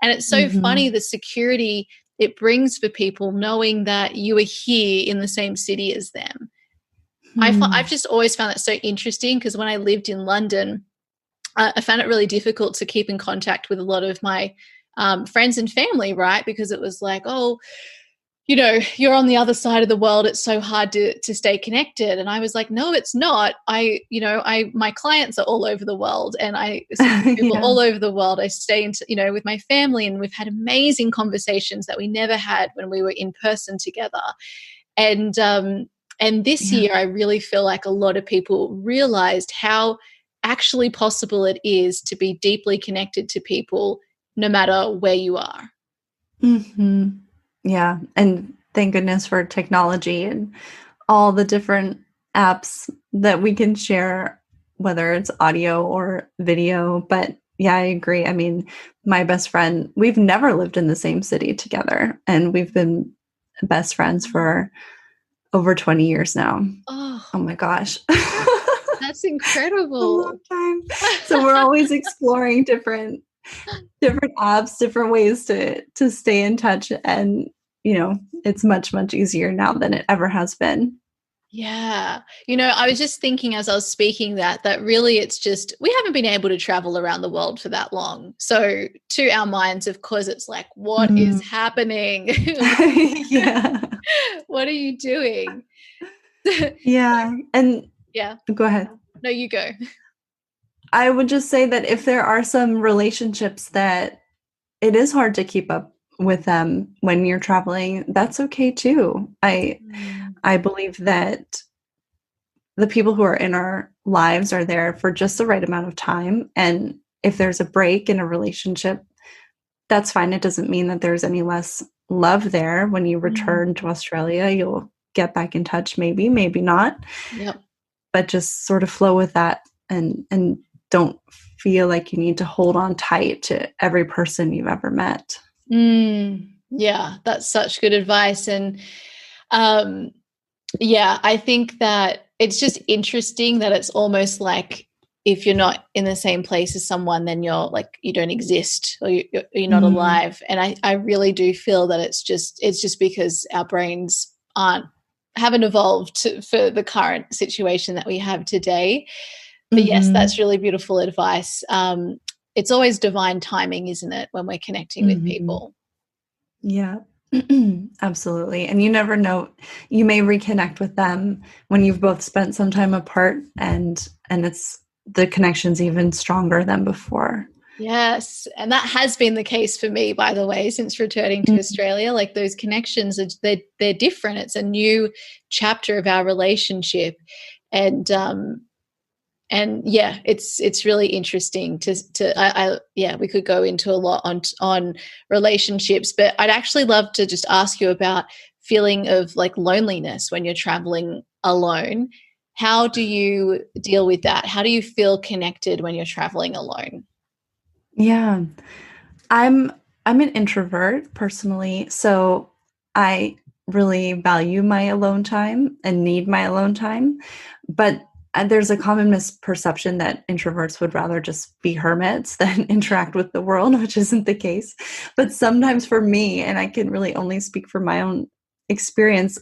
And it's so funny, the security it brings for people knowing that you are here in the same city as them. I've just always found that so interesting, because when I lived in London, I found it really difficult to keep in contact with a lot of my friends and family, right? Because it was like, oh, you know, you're on the other side of the world. It's so hard to stay connected. And I was like, no, it's not. My clients are all over the world, and I see people all over the world. I stay with my family, and we've had amazing conversations that we never had when we were in person together. And this year, I really feel like a lot of people realized how actually possible it is to be deeply connected to people no matter where you are.
Mm-hmm. Yeah. And thank goodness for technology and all the different apps that we can share, whether it's audio or video. But yeah, I agree. I mean, my best friend, we've never lived in the same city together, and we've been best friends for over 20 years now. Oh my gosh.
That's incredible.
A long time. So we're always exploring different apps, different ways to stay in touch. And, you know, it's much, much easier now than it ever has been.
Yeah. You know, I was just thinking as I was speaking that really it's just, we haven't been able to travel around the world for that long. So to our minds, of course, it's like, what is happening?
Yeah.
What are you doing?
Yeah. And
yeah.
Go ahead.
No, you go.
I would just say that if there are some relationships that it is hard to keep up with them when you're traveling, that's okay too. I believe that the people who are in our lives are there for just the right amount of time. And if there's a break in a relationship, that's fine. It doesn't mean that there's any less love there. When you return to Australia, you'll get back in touch, maybe not.
Yep.
But just sort of flow with that, and don't feel like you need to hold on tight to every person you've ever met.
Yeah, that's such good advice. And I think that it's just interesting that it's almost like if you're not in the same place as someone, then you're like, you don't exist, or you're not alive. And I really do feel that it's just because our brains haven't evolved for the current situation that we have today. But yes, that's really beautiful advice. It's always divine timing, isn't it, when we're connecting with people?
Yeah, absolutely. And you never know, you may reconnect with them when you've both spent some time apart, and it's the connection's even stronger than before.
Yes. And that has been the case for me, by the way, since returning to Australia. Like, those connections, they're different. It's a new chapter of our relationship. And yeah, it's really interesting we could go into a lot on relationships, but I'd actually love to just ask you about feeling of like loneliness when you're traveling alone. How do you deal with that? How do you feel connected when you're traveling alone?
Yeah, I'm an introvert personally, so I really value my alone time and need my alone time. But there's a common misperception that introverts would rather just be hermits than interact with the world, which isn't the case. But sometimes for me, and I can really only speak from my own experience,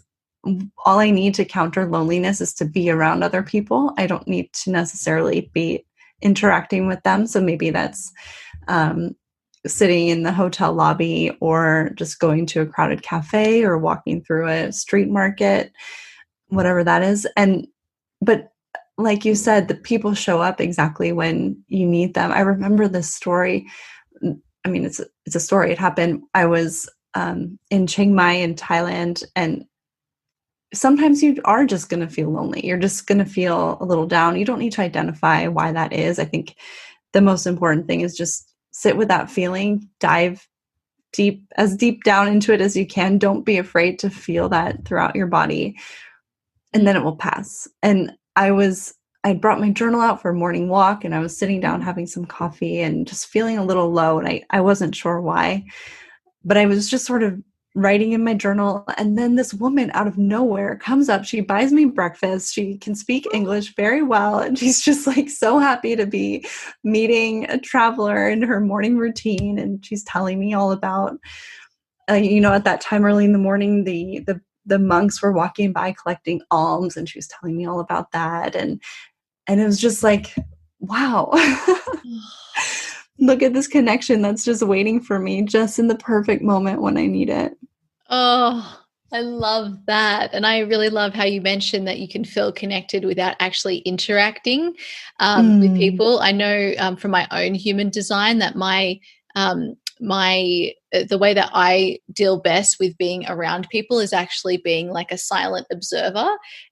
all I need to counter loneliness is to be around other people. I don't need to necessarily be interacting with them. So maybe that's sitting in the hotel lobby, or just going to a crowded cafe, or walking through a street market, whatever that is. But like you said, the people show up exactly when you need them. I remember this story. I mean, it's a story. It happened. I was in Chiang Mai in Thailand, and sometimes you are just going to feel lonely. You're just going to feel a little down. You don't need to identify why that is. I think the most important thing is just sit with that feeling, dive deep down into it as you can. Don't be afraid to feel that throughout your body, and then it will pass. And I brought my journal out for a morning walk, and I was sitting down having some coffee and just feeling a little low. And I wasn't sure why, but I was just sort of writing in my journal. And then this woman out of nowhere comes up. She buys me breakfast. She can speak English very well. And she's just like so happy to be meeting a traveler in her morning routine. And she's telling me all about, at that time early in the morning, the monks were walking by collecting alms, and she was telling me all about that. And it was just like, wow, look at this connection that's just waiting for me just in the perfect moment when I need it.
Oh, I love that. And I really love how you mentioned that you can feel connected without actually interacting with people. I know from my own human design that the way that I deal best with being around people is actually being like a silent observer,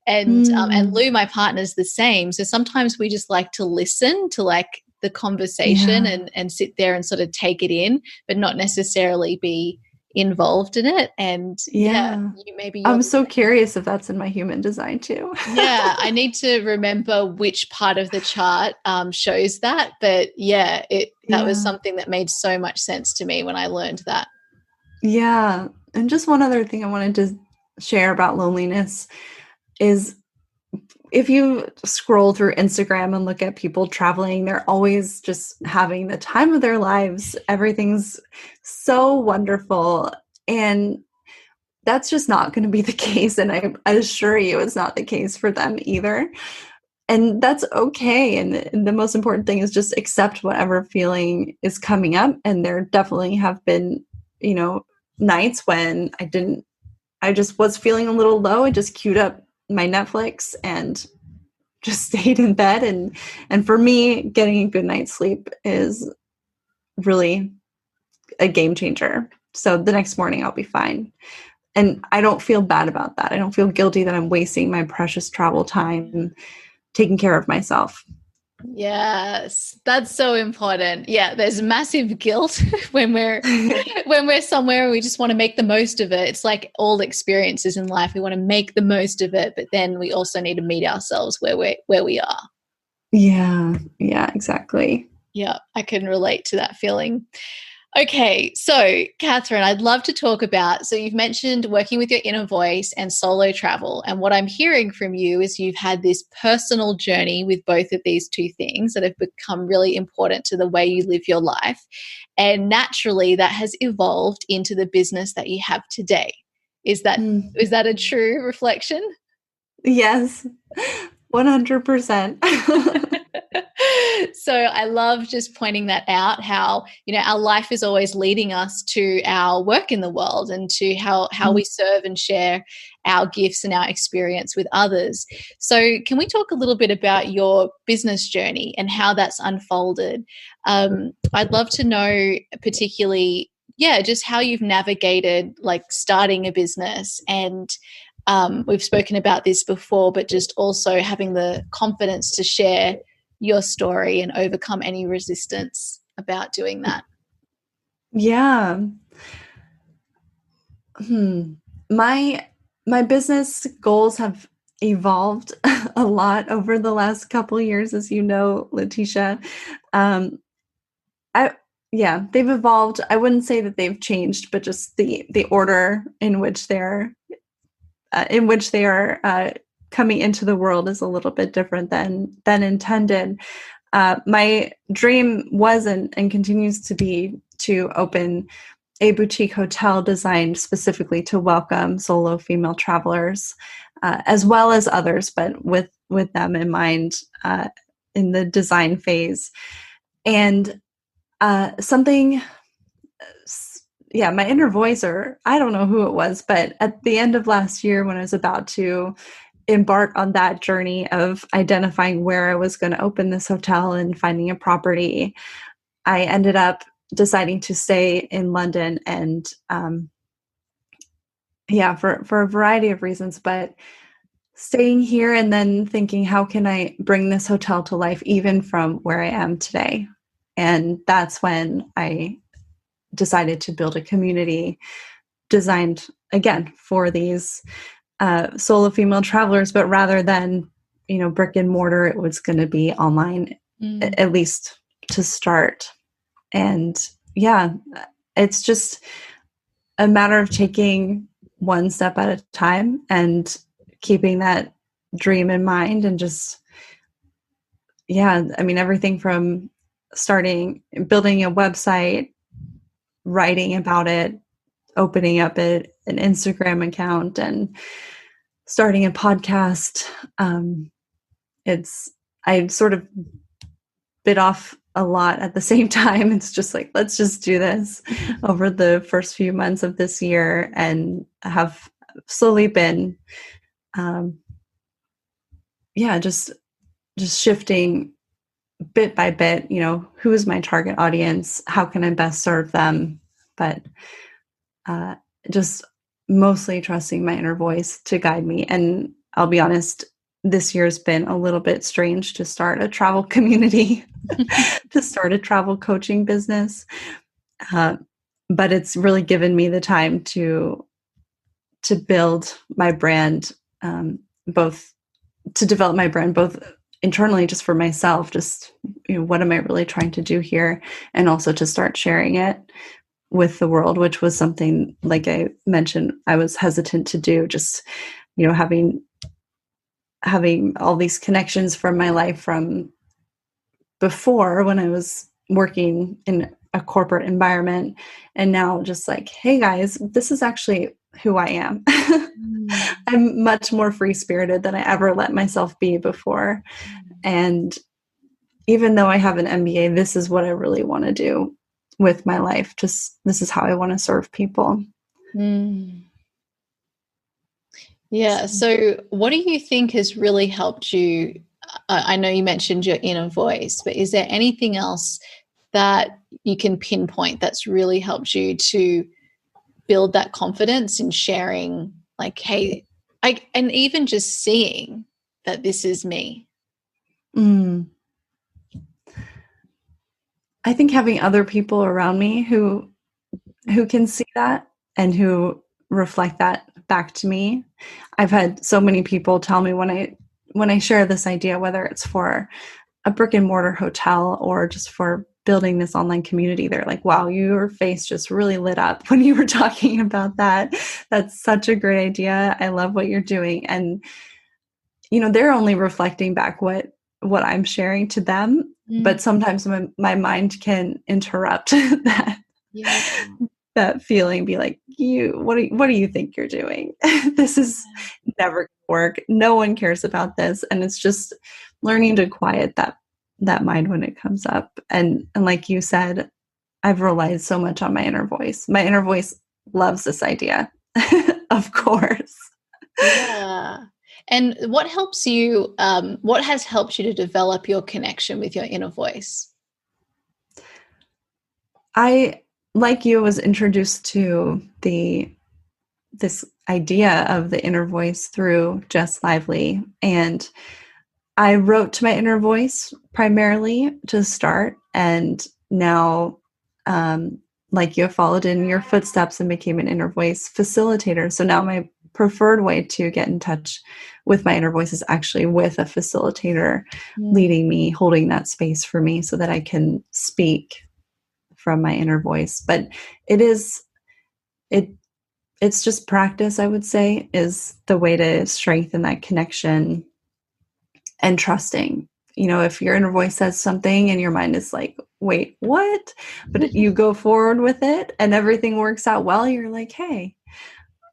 and Lou, my partner, is the same. So sometimes we just like to listen to like the conversation and sit there and sort of take it in, but not necessarily be involved in it. And
I'm so curious if that's in my human design too.
I need to remember which part of the chart shows that, but that was something that made so much sense to me when I learned that.
Yeah. And just one other thing I wanted to share about loneliness is, if you scroll through Instagram and look at people traveling, they're always just having the time of their lives. Everything's so wonderful. And that's just not going to be the case. And I assure you it's not the case for them either. And that's okay. And the most important thing is just accept whatever feeling is coming up. And there definitely have been, nights when I just was feeling a little low. I just queued up my Netflix and just stayed in bed. And for me, getting a good night's sleep is really a game changer. So the next morning I'll be fine. And I don't feel bad about that. I don't feel guilty that I'm wasting my precious travel time taking care of myself.
Yes, that's so important. Yeah, there's massive guilt when we're somewhere and we just want to make the most of it. It's like all experiences in life. We want to make the most of it, but then we also need to meet ourselves where we are.
Yeah, exactly.
Yeah, I can relate to that feeling. Okay, so Kathryn, I'd love to talk about, so you've mentioned working with your inner voice and solo travel. And what I'm hearing from you is you've had this personal journey with both of these two things that have become really important to the way you live your life. And naturally, that has evolved into the business that you have today. Is that a true reflection?
Yes, 100%.
So I love just pointing that out, how, our life is always leading us to our work in the world and to how we serve and share our gifts and our experience with others. So can we talk a little bit about your business journey and how that's unfolded? I'd love to know particularly, just how you've navigated like starting a business, and we've spoken about this before, but just also having the confidence to share your story and overcome any resistance about doing that.
Yeah. My business goals have evolved a lot over the last couple of years, as you know, Letitia. They've evolved. I wouldn't say that they've changed, but just the order in which they are coming into the world is a little bit different than intended. My dream was and continues to be to open a boutique hotel designed specifically to welcome solo female travelers, as well as others, but with them in mind in the design phase. And my inner voice, or I don't know who it was, but at the end of last year when I was about to embark on that journey of identifying where I was going to open this hotel and finding a property, I ended up deciding to stay in London, and for a variety of reasons, but staying here and then thinking, how can I bring this hotel to life even from where I am today? And that's when I decided to build a community designed, again, for these solo female travelers, but rather than, brick and mortar, it was going to be online, at least to start. And it's just a matter of taking one step at a time and keeping that dream in mind, and just, everything from building a website, writing about it, opening up an Instagram account, and starting a podcast. I sort of bit off a lot at the same time. It's just like, let's just do this over the first few months of this year, and have slowly been, just shifting bit by bit, who is my target audience? How can I best serve them? But just mostly trusting my inner voice to guide me. And I'll be honest, this year's been a little bit strange to start a travel community, to start a travel coaching business. But it's really given me the time to build my brand, both to develop my brand, both internally, just for myself, just, what am I really trying to do here? And also to start sharing it with the world, which was something, like I mentioned, I was hesitant to do, just, having all these connections from my life from before, when I was working in a corporate environment, and now just like, hey guys, this is actually who I am. I'm much more free-spirited than I ever let myself be before. And even though I have an MBA, this is what I really want to do with my life. Just, this is how I want to serve people.
Yeah. So what do you think has really helped you? I know you mentioned your inner voice, but is there anything else that you can pinpoint that's really helped you to build that confidence in sharing, like, hey, and even just seeing that this is me?
I think having other people around me who can see that and who reflect that back to me. I've had so many people tell me when I share this idea, whether it's for a brick and mortar hotel or just for building this online community, they're like, wow, your face just really lit up when you were talking about that. That's such a great idea. I love what you're doing. And, they're only reflecting back what I'm sharing to them. But sometimes my mind can interrupt that.
Yeah.
That feeling, be like, what do you think you're doing? This is never gonna work. No one cares about this. And it's just learning to quiet that mind when it comes up. And like you said, I've relied so much on my inner voice. My inner voice loves this idea, of course.
Yeah. And what helps you, what has helped you to develop your connection with your inner voice?
I, like you, was introduced to this idea of the inner voice through Jess Lively. And I wrote to my inner voice primarily to start. And now, like you, followed in your footsteps and became an inner voice facilitator. So now my preferred way to get in touch with my inner voice is actually with a facilitator leading me, holding that space for me so that I can speak from my inner voice. But it's just practice, I would say, is the way to strengthen that connection and trusting. If your inner voice says something and your mind is like, wait, what? But you go forward with it and everything works out well, you're like, hey,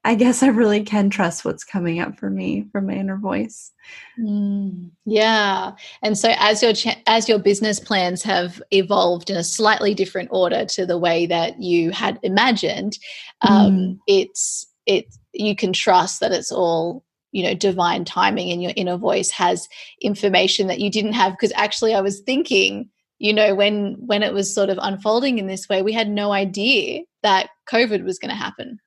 I guess I really can trust what's coming up for me from my inner voice.
Yeah. And so as your business plans have evolved in a slightly different order to the way that you had imagined, you can trust that it's all divine timing and your inner voice has information that you didn't have. Because actually I was thinking, when it was sort of unfolding in this way, we had no idea that COVID was going to happen.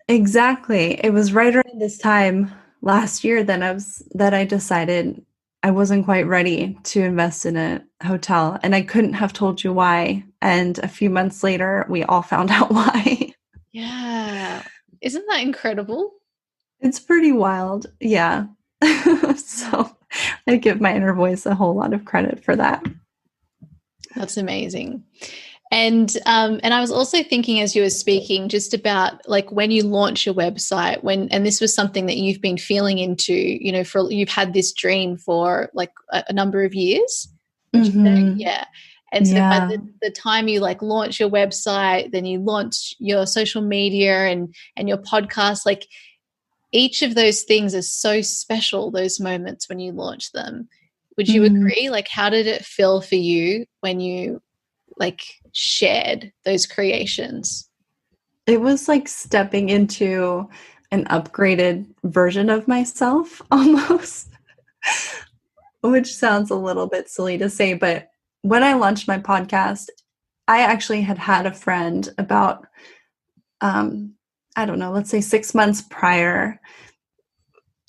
Exactly. It was right around this time last year that I decided I wasn't quite ready to invest in a hotel, and I couldn't have told you why. And a few months later, we all found out why.
Yeah. Isn't that incredible?
It's pretty wild. Yeah. So I give my inner voice a whole lot of credit for that.
That's amazing. And I was also thinking as you were speaking just about like when you launch your website, and this was something that you've been feeling into, you've had this dream for like a number of years. Would you say? Yeah. And so by the time you like launch your website, then you launch your social media and your podcast, like each of those things is so special, those moments when you launch them. Would you agree? Like, how did it feel for you when you like shared those creations?
It was like stepping into an upgraded version of myself almost, which sounds a little bit silly to say, but when I launched my podcast, I actually had a friend about, I don't know, let's say 6 months prior.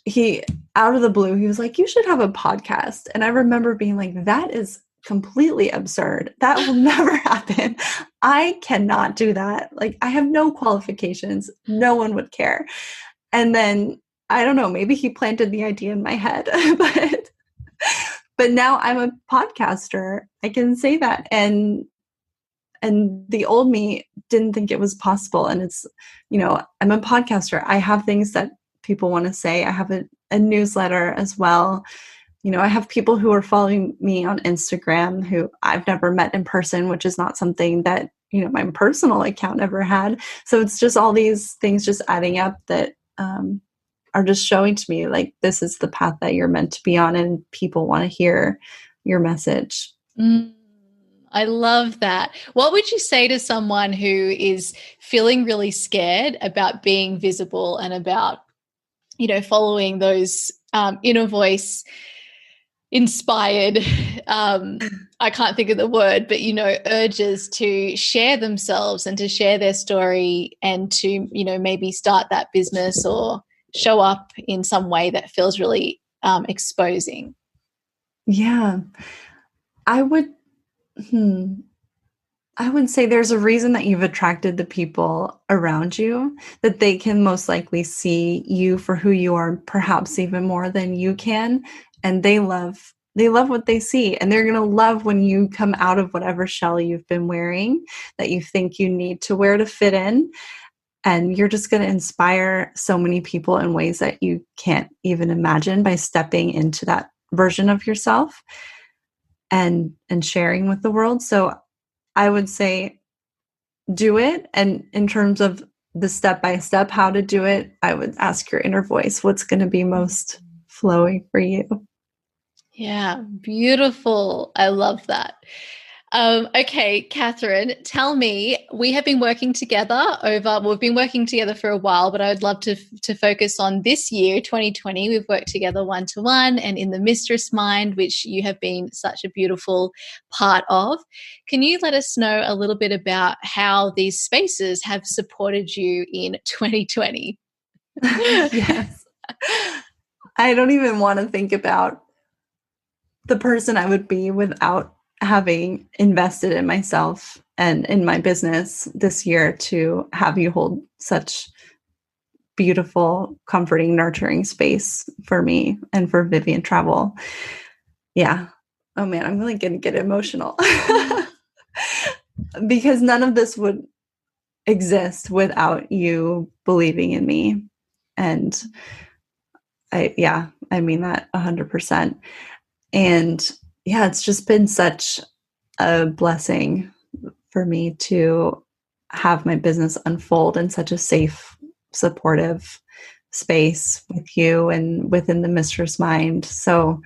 He, out of the blue, he was like, you should have a podcast. And I remember being like, that is completely absurd. That will never happen. I cannot do that. Like, I have no qualifications. No one would care. And then, I don't know, maybe he planted the idea in my head, but now I'm a podcaster. I can say that. And the old me didn't think it was possible. And it's, I'm a podcaster. I have things that people want to say. I have a newsletter as well. I have people who are following me on Instagram who I've never met in person, which is not something that, my personal account ever had. So it's just all these things just adding up that are just showing to me like, this is the path that you're meant to be on, and people want to hear your message.
I love that. What would you say to someone who is feeling really scared about being visible and about, following those inner voice inspired, I can't think of the word, but, urges to share themselves and to share their story and to, maybe start that business or show up in some way that feels really exposing?
Yeah, I would say there's a reason that you've attracted the people around you, that they can most likely see you for who you are, perhaps even more than you can. And they love what they see. And they're going to love when you come out of whatever shell you've been wearing that you think you need to wear to fit in. And you're just going to inspire so many people in ways that you can't even imagine by stepping into that version of yourself and sharing with the world. So I would say do it. And in terms of the step-by-step how to do it, I would ask your inner voice what's going to be most flowing for you.
Yeah, beautiful. I love that. Okay, Kathryn, tell me, we have been working together we've been working together for a while, but I would love to focus on this year, 2020. We've worked together one-to-one and in the Mistress Mind, which you have been such a beautiful part of. Can you let us know a little bit about how these spaces have supported you in 2020?
Yes. I don't even want to think about the person I would be without having invested in myself and in my business this year to have you hold such beautiful, comforting, nurturing space for me and for Vivien Travel. Yeah. Oh man, I'm really going to get emotional because none of this would exist without you believing in me. And I mean that 100%. And yeah, it's just been such a blessing for me to have my business unfold in such a safe, supportive space with you and within the Mistress Mind. So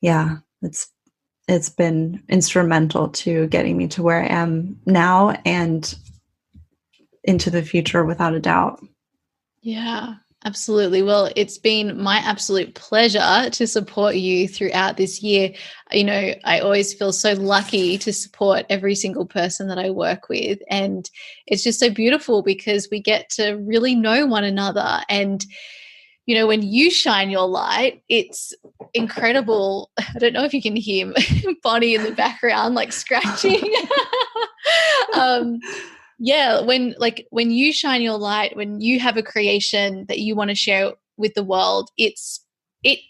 yeah, it's been instrumental to getting me to where I am now and into the future without a doubt.
Yeah. Absolutely. Well, it's been my absolute pleasure to support you throughout this year. You know, I always feel so lucky to support every single person that I work with. And it's just so beautiful because we get to really know one another. And, you know, when you shine your light, it's incredible. I don't know if you can hear Bonnie in the background, like scratching. Yeah, when you shine your light, when you have a creation that you want to share with the world, it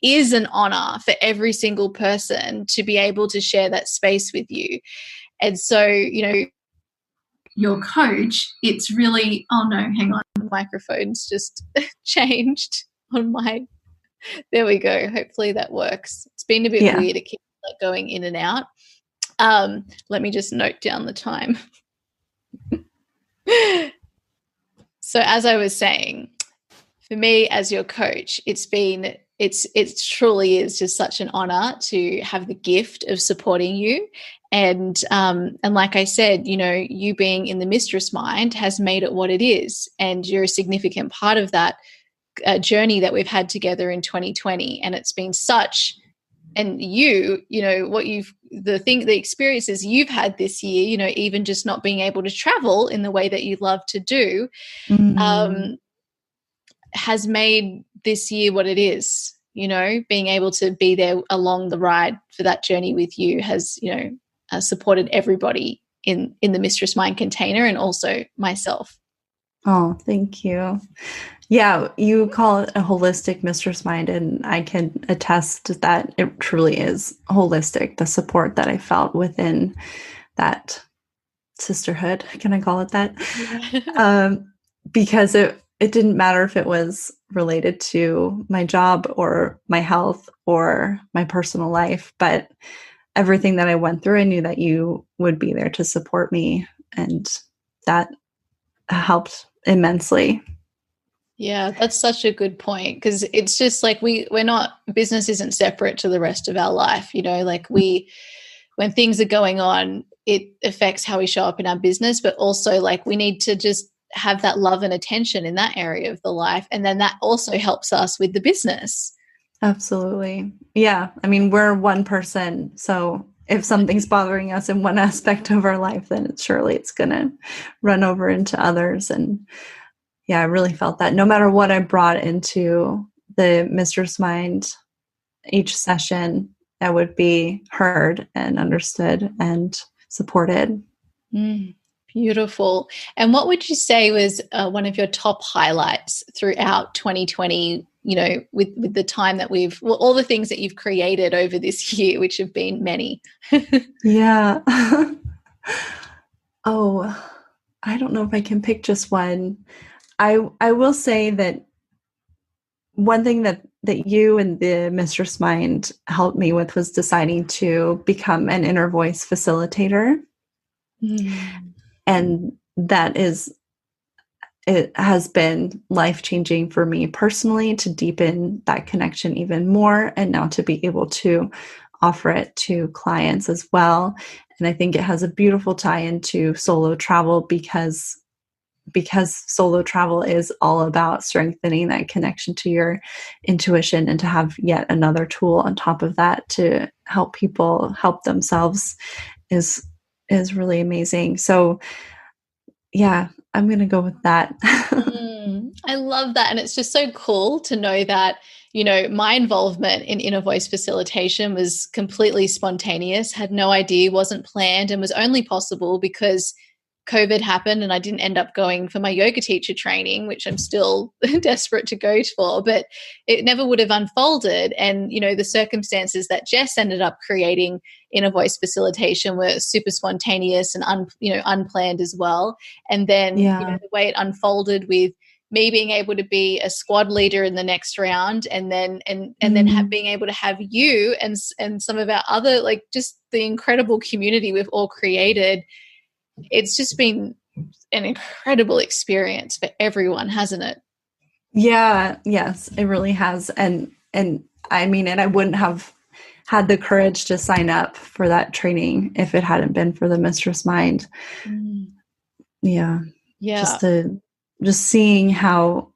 is an honor for every single person to be able to share that space with you. And so, you know, your coach, it's really, oh no, hang on, the microphone's just changed on my, there we go. Hopefully that works. It's been a bit weird to keep like going in and out. Let me just note down the time. So as I was saying, for me as your coach, it truly is just such an honor to have the gift of supporting you. And like I said, you know, you being in the mistress mind has made it what it is. And you're a significant part of that journey that we've had together in 2020. And it's been such, and you know, the experiences you've had this year, you know, even just not being able to travel in the way that you love to do, has made this year what it is. You know, being able to be there along the ride for that journey with you has, you know, supported everybody in the Mistress Mind container, and also myself.
Oh, thank you. Yeah, you call it a holistic mistress mind, and I can attest that it truly is holistic, the support that I felt within that sisterhood. Can I call it that? Yeah. Because it didn't matter if it was related to my job or my health or my personal life, but everything that I went through, I knew that you would be there to support me, and that helped immensely.
Yeah, that's such a good point, because it's just like we're not, business isn't separate to the rest of our life, you know, like when things are going on, it affects how we show up in our business, but also like we need to just have that love and attention in that area of the life. And then that also helps us with the business.
Absolutely. Yeah. I mean, we're one person. So if something's bothering us in one aspect of our life, then it's going to run over into others. And yeah, I really felt that no matter what I brought into the Mistress Mind, each session, I would be heard and understood and supported.
Beautiful. And what would you say was one of your top highlights throughout 2020, you know, with the time that all the things that you've created over this year, which have been many?
Yeah. Oh, I don't know if I can pick just one. I will say that one thing that you and the Mistress Mind helped me with was deciding to become an Inner Voice Facilitator. And it has been life-changing for me personally to deepen that connection even more, and now to be able to offer it to clients as well. And I think it has a beautiful tie into solo travel, because solo travel is all about strengthening that connection to your intuition, and to have yet another tool on top of that to help people help themselves is really amazing. So yeah, I'm going to go with that.
I love that. And it's just so cool to know that, you know, my involvement in Inner Voice Facilitation was completely spontaneous, had no idea, wasn't planned, and was only possible because COVID happened and I didn't end up going for my yoga teacher training, which I'm still desperate to go for, but it never would have unfolded. And, you know, the circumstances that Jess ended up creating Inner Voice Facilitation were super spontaneous and unplanned as well. And then you know, the way it unfolded with me being able to be a squad leader in the next round, and then being able to have you and some of our other, like, just the incredible community we've all created. It's just been an incredible experience for everyone, hasn't it?
Yeah, yes, it really has. And I mean, and I wouldn't have had the courage to sign up for that training if it hadn't been for the Mistress Mind. Yeah. Just seeing how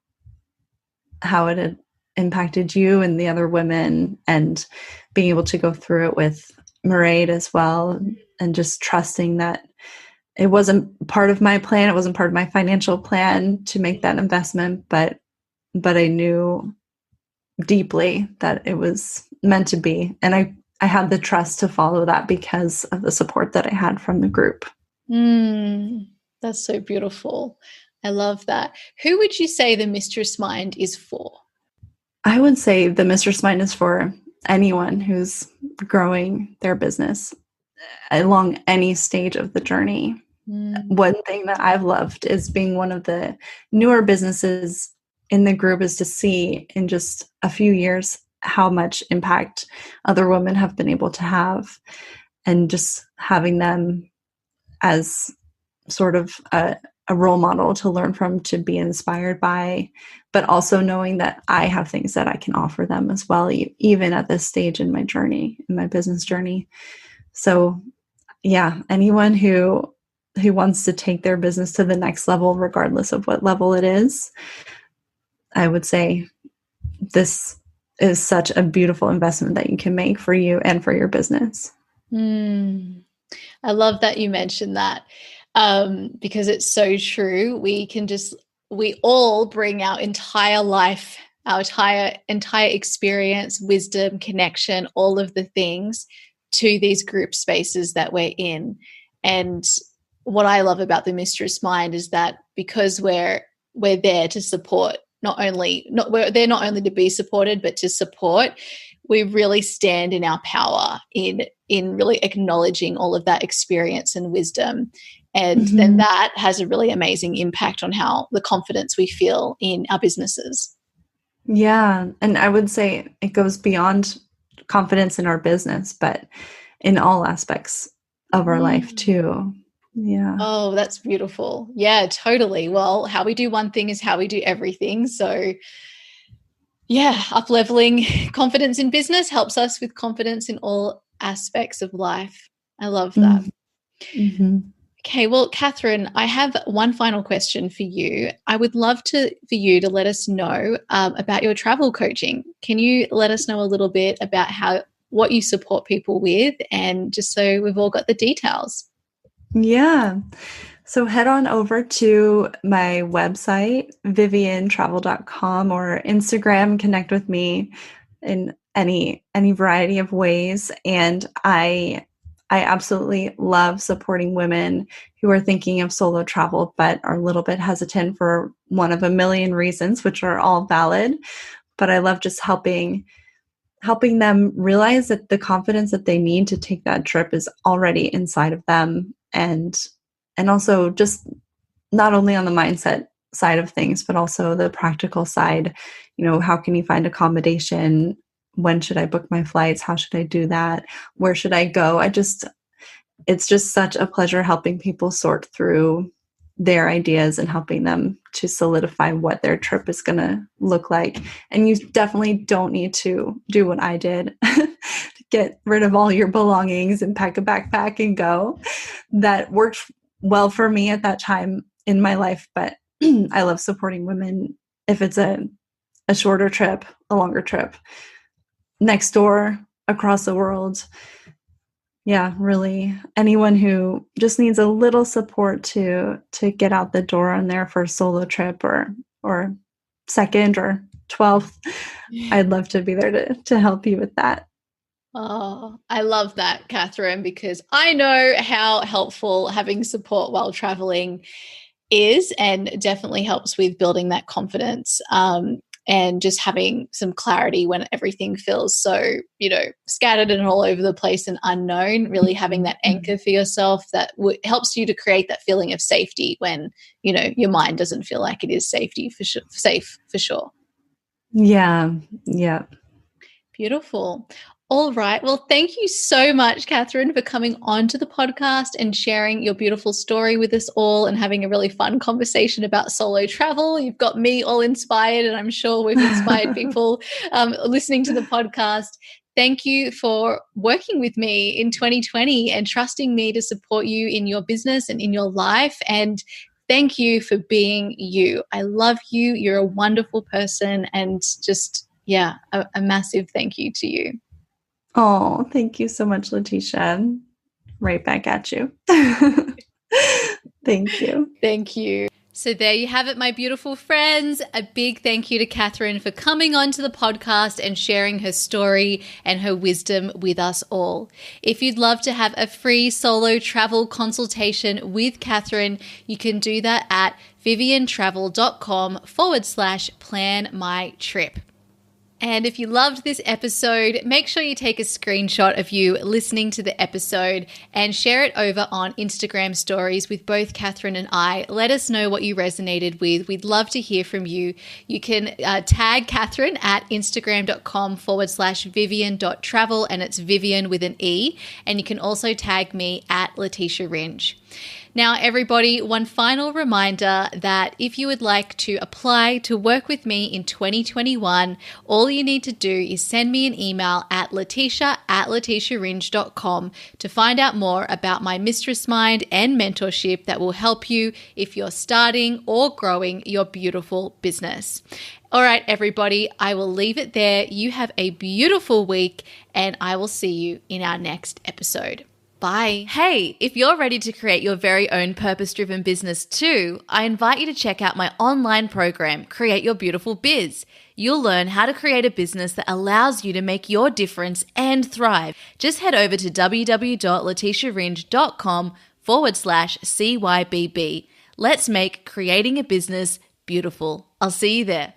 how it had impacted you and the other women, and being able to go through it with Mairead as well, and just trusting that it wasn't part of my plan. It wasn't part of my financial plan to make that investment, but I knew deeply that it was meant to be. And I had the trust to follow that because of the support that I had from the group.
That's so beautiful. I love that. Who would you say the Mistress Mind is for?
I would say the Mistress Mind is for anyone who's growing their business along any stage of the journey. One thing that I've loved is being one of the newer businesses in the group is to see in just a few years how much impact other women have been able to have, and just having them as sort of a role model to learn from, to be inspired by, but also knowing that I have things that I can offer them as well, even at this stage in my journey, in my business journey. So yeah, anyone who wants to take their business to the next level, regardless of what level it is, I would say this is such a beautiful investment that you can make for you and for your business.
I love that you mentioned that, because it's so true. We all bring our entire life, our entire experience, wisdom, connection, all of the things to these group spaces that we're in. And what I love about the Mistress Mind is that because we're there to support, we're there not only to be supported, but to support, we really stand in our power in really acknowledging all of that experience and wisdom. And then that has a really amazing impact on how the confidence we feel in our businesses.
Yeah. And I would say it goes beyond confidence in our business, but in all aspects of our life too. Yeah.
Oh, that's beautiful. Yeah, totally. Well, how we do one thing is how we do everything. So yeah, up-leveling confidence in business helps us with confidence in all aspects of life. I love that. Okay, well, Kathryn, I have one final question for you. I would love for you to let us know about your travel coaching. Can you let us know a little bit about what you support people with, and just so we've all got the details?
Yeah. So head on over to my website, vivientravel.com, or Instagram, connect with me in any variety of ways. And I absolutely love supporting women who are thinking of solo travel, but are a little bit hesitant for one of a million reasons, which are all valid. But I love just helping them realize that the confidence that they need to take that trip is already inside of them. And also just not only on the mindset side of things, but also the practical side. How can you find accommodation? When should I book my flights? How should I do that? Where should I go? It's just such a pleasure helping people sort through their ideas and helping them to solidify what their trip is going to look like. And you definitely don't need to do what I did, get rid of all your belongings and pack a backpack and go. That worked well for me at that time in my life, but I love supporting women if it's a shorter trip, a longer trip, next door, across the world. Yeah, really anyone who just needs a little support to get out the door on their first solo trip or second or 12th. I'd love to be there to help you with that.
Oh, I love that, Kathryn, because I know how helpful having support while traveling is, and definitely helps with building that confidence, and just having some clarity when everything feels so, scattered and all over the place and unknown. Really having that anchor for yourself that helps you to create that feeling of safety when, your mind doesn't feel like it is safe for sure.
Yeah.
Beautiful. All right. Well, thank you so much, Kathryn, for coming on to the podcast and sharing your beautiful story with us all and having a really fun conversation about solo travel. You've got me all inspired, and I'm sure we've inspired people listening to the podcast. Thank you for working with me in 2020 and trusting me to support you in your business and in your life. And thank you for being you. I love you. You're a wonderful person, and just, yeah, a massive thank you to you.
Oh, thank you so much, Letitia. Right back at you. Thank you.
Thank you.
So there you have it, my beautiful friends. A big thank you to Kathryn for coming onto the podcast and sharing her story and her wisdom with us all. If you'd love to have a free solo travel consultation with Kathryn, you can do that at vivientravel.com/plan my trip. And if you loved this episode, make sure you take a screenshot of you listening to the episode and share it over on Instagram stories with both Kathryn and I. Let us know what you resonated with. We'd love to hear from you. You can tag Kathryn at instagram.com/vivien.travel, and it's Vivien with an E. And you can also tag me at Letitia Ringe. Now, everybody, one final reminder that if you would like to apply to work with me in 2021, all you need to do is send me an email at letitia@letitiaringe.com to find out more about my Mistress Mind and mentorship that will help you if you're starting or growing your beautiful business. All right, everybody, I will leave it there. You have a beautiful week, and I will see you in our next episode. Bye. Hey, if you're ready to create your very own purpose-driven business too, I invite you to check out my online program, Create Your Beautiful Biz. You'll learn how to create a business that allows you to make your difference and thrive. Just head over to www.letitiaringe.com/CYBB. Let's make creating a business beautiful. I'll see you there.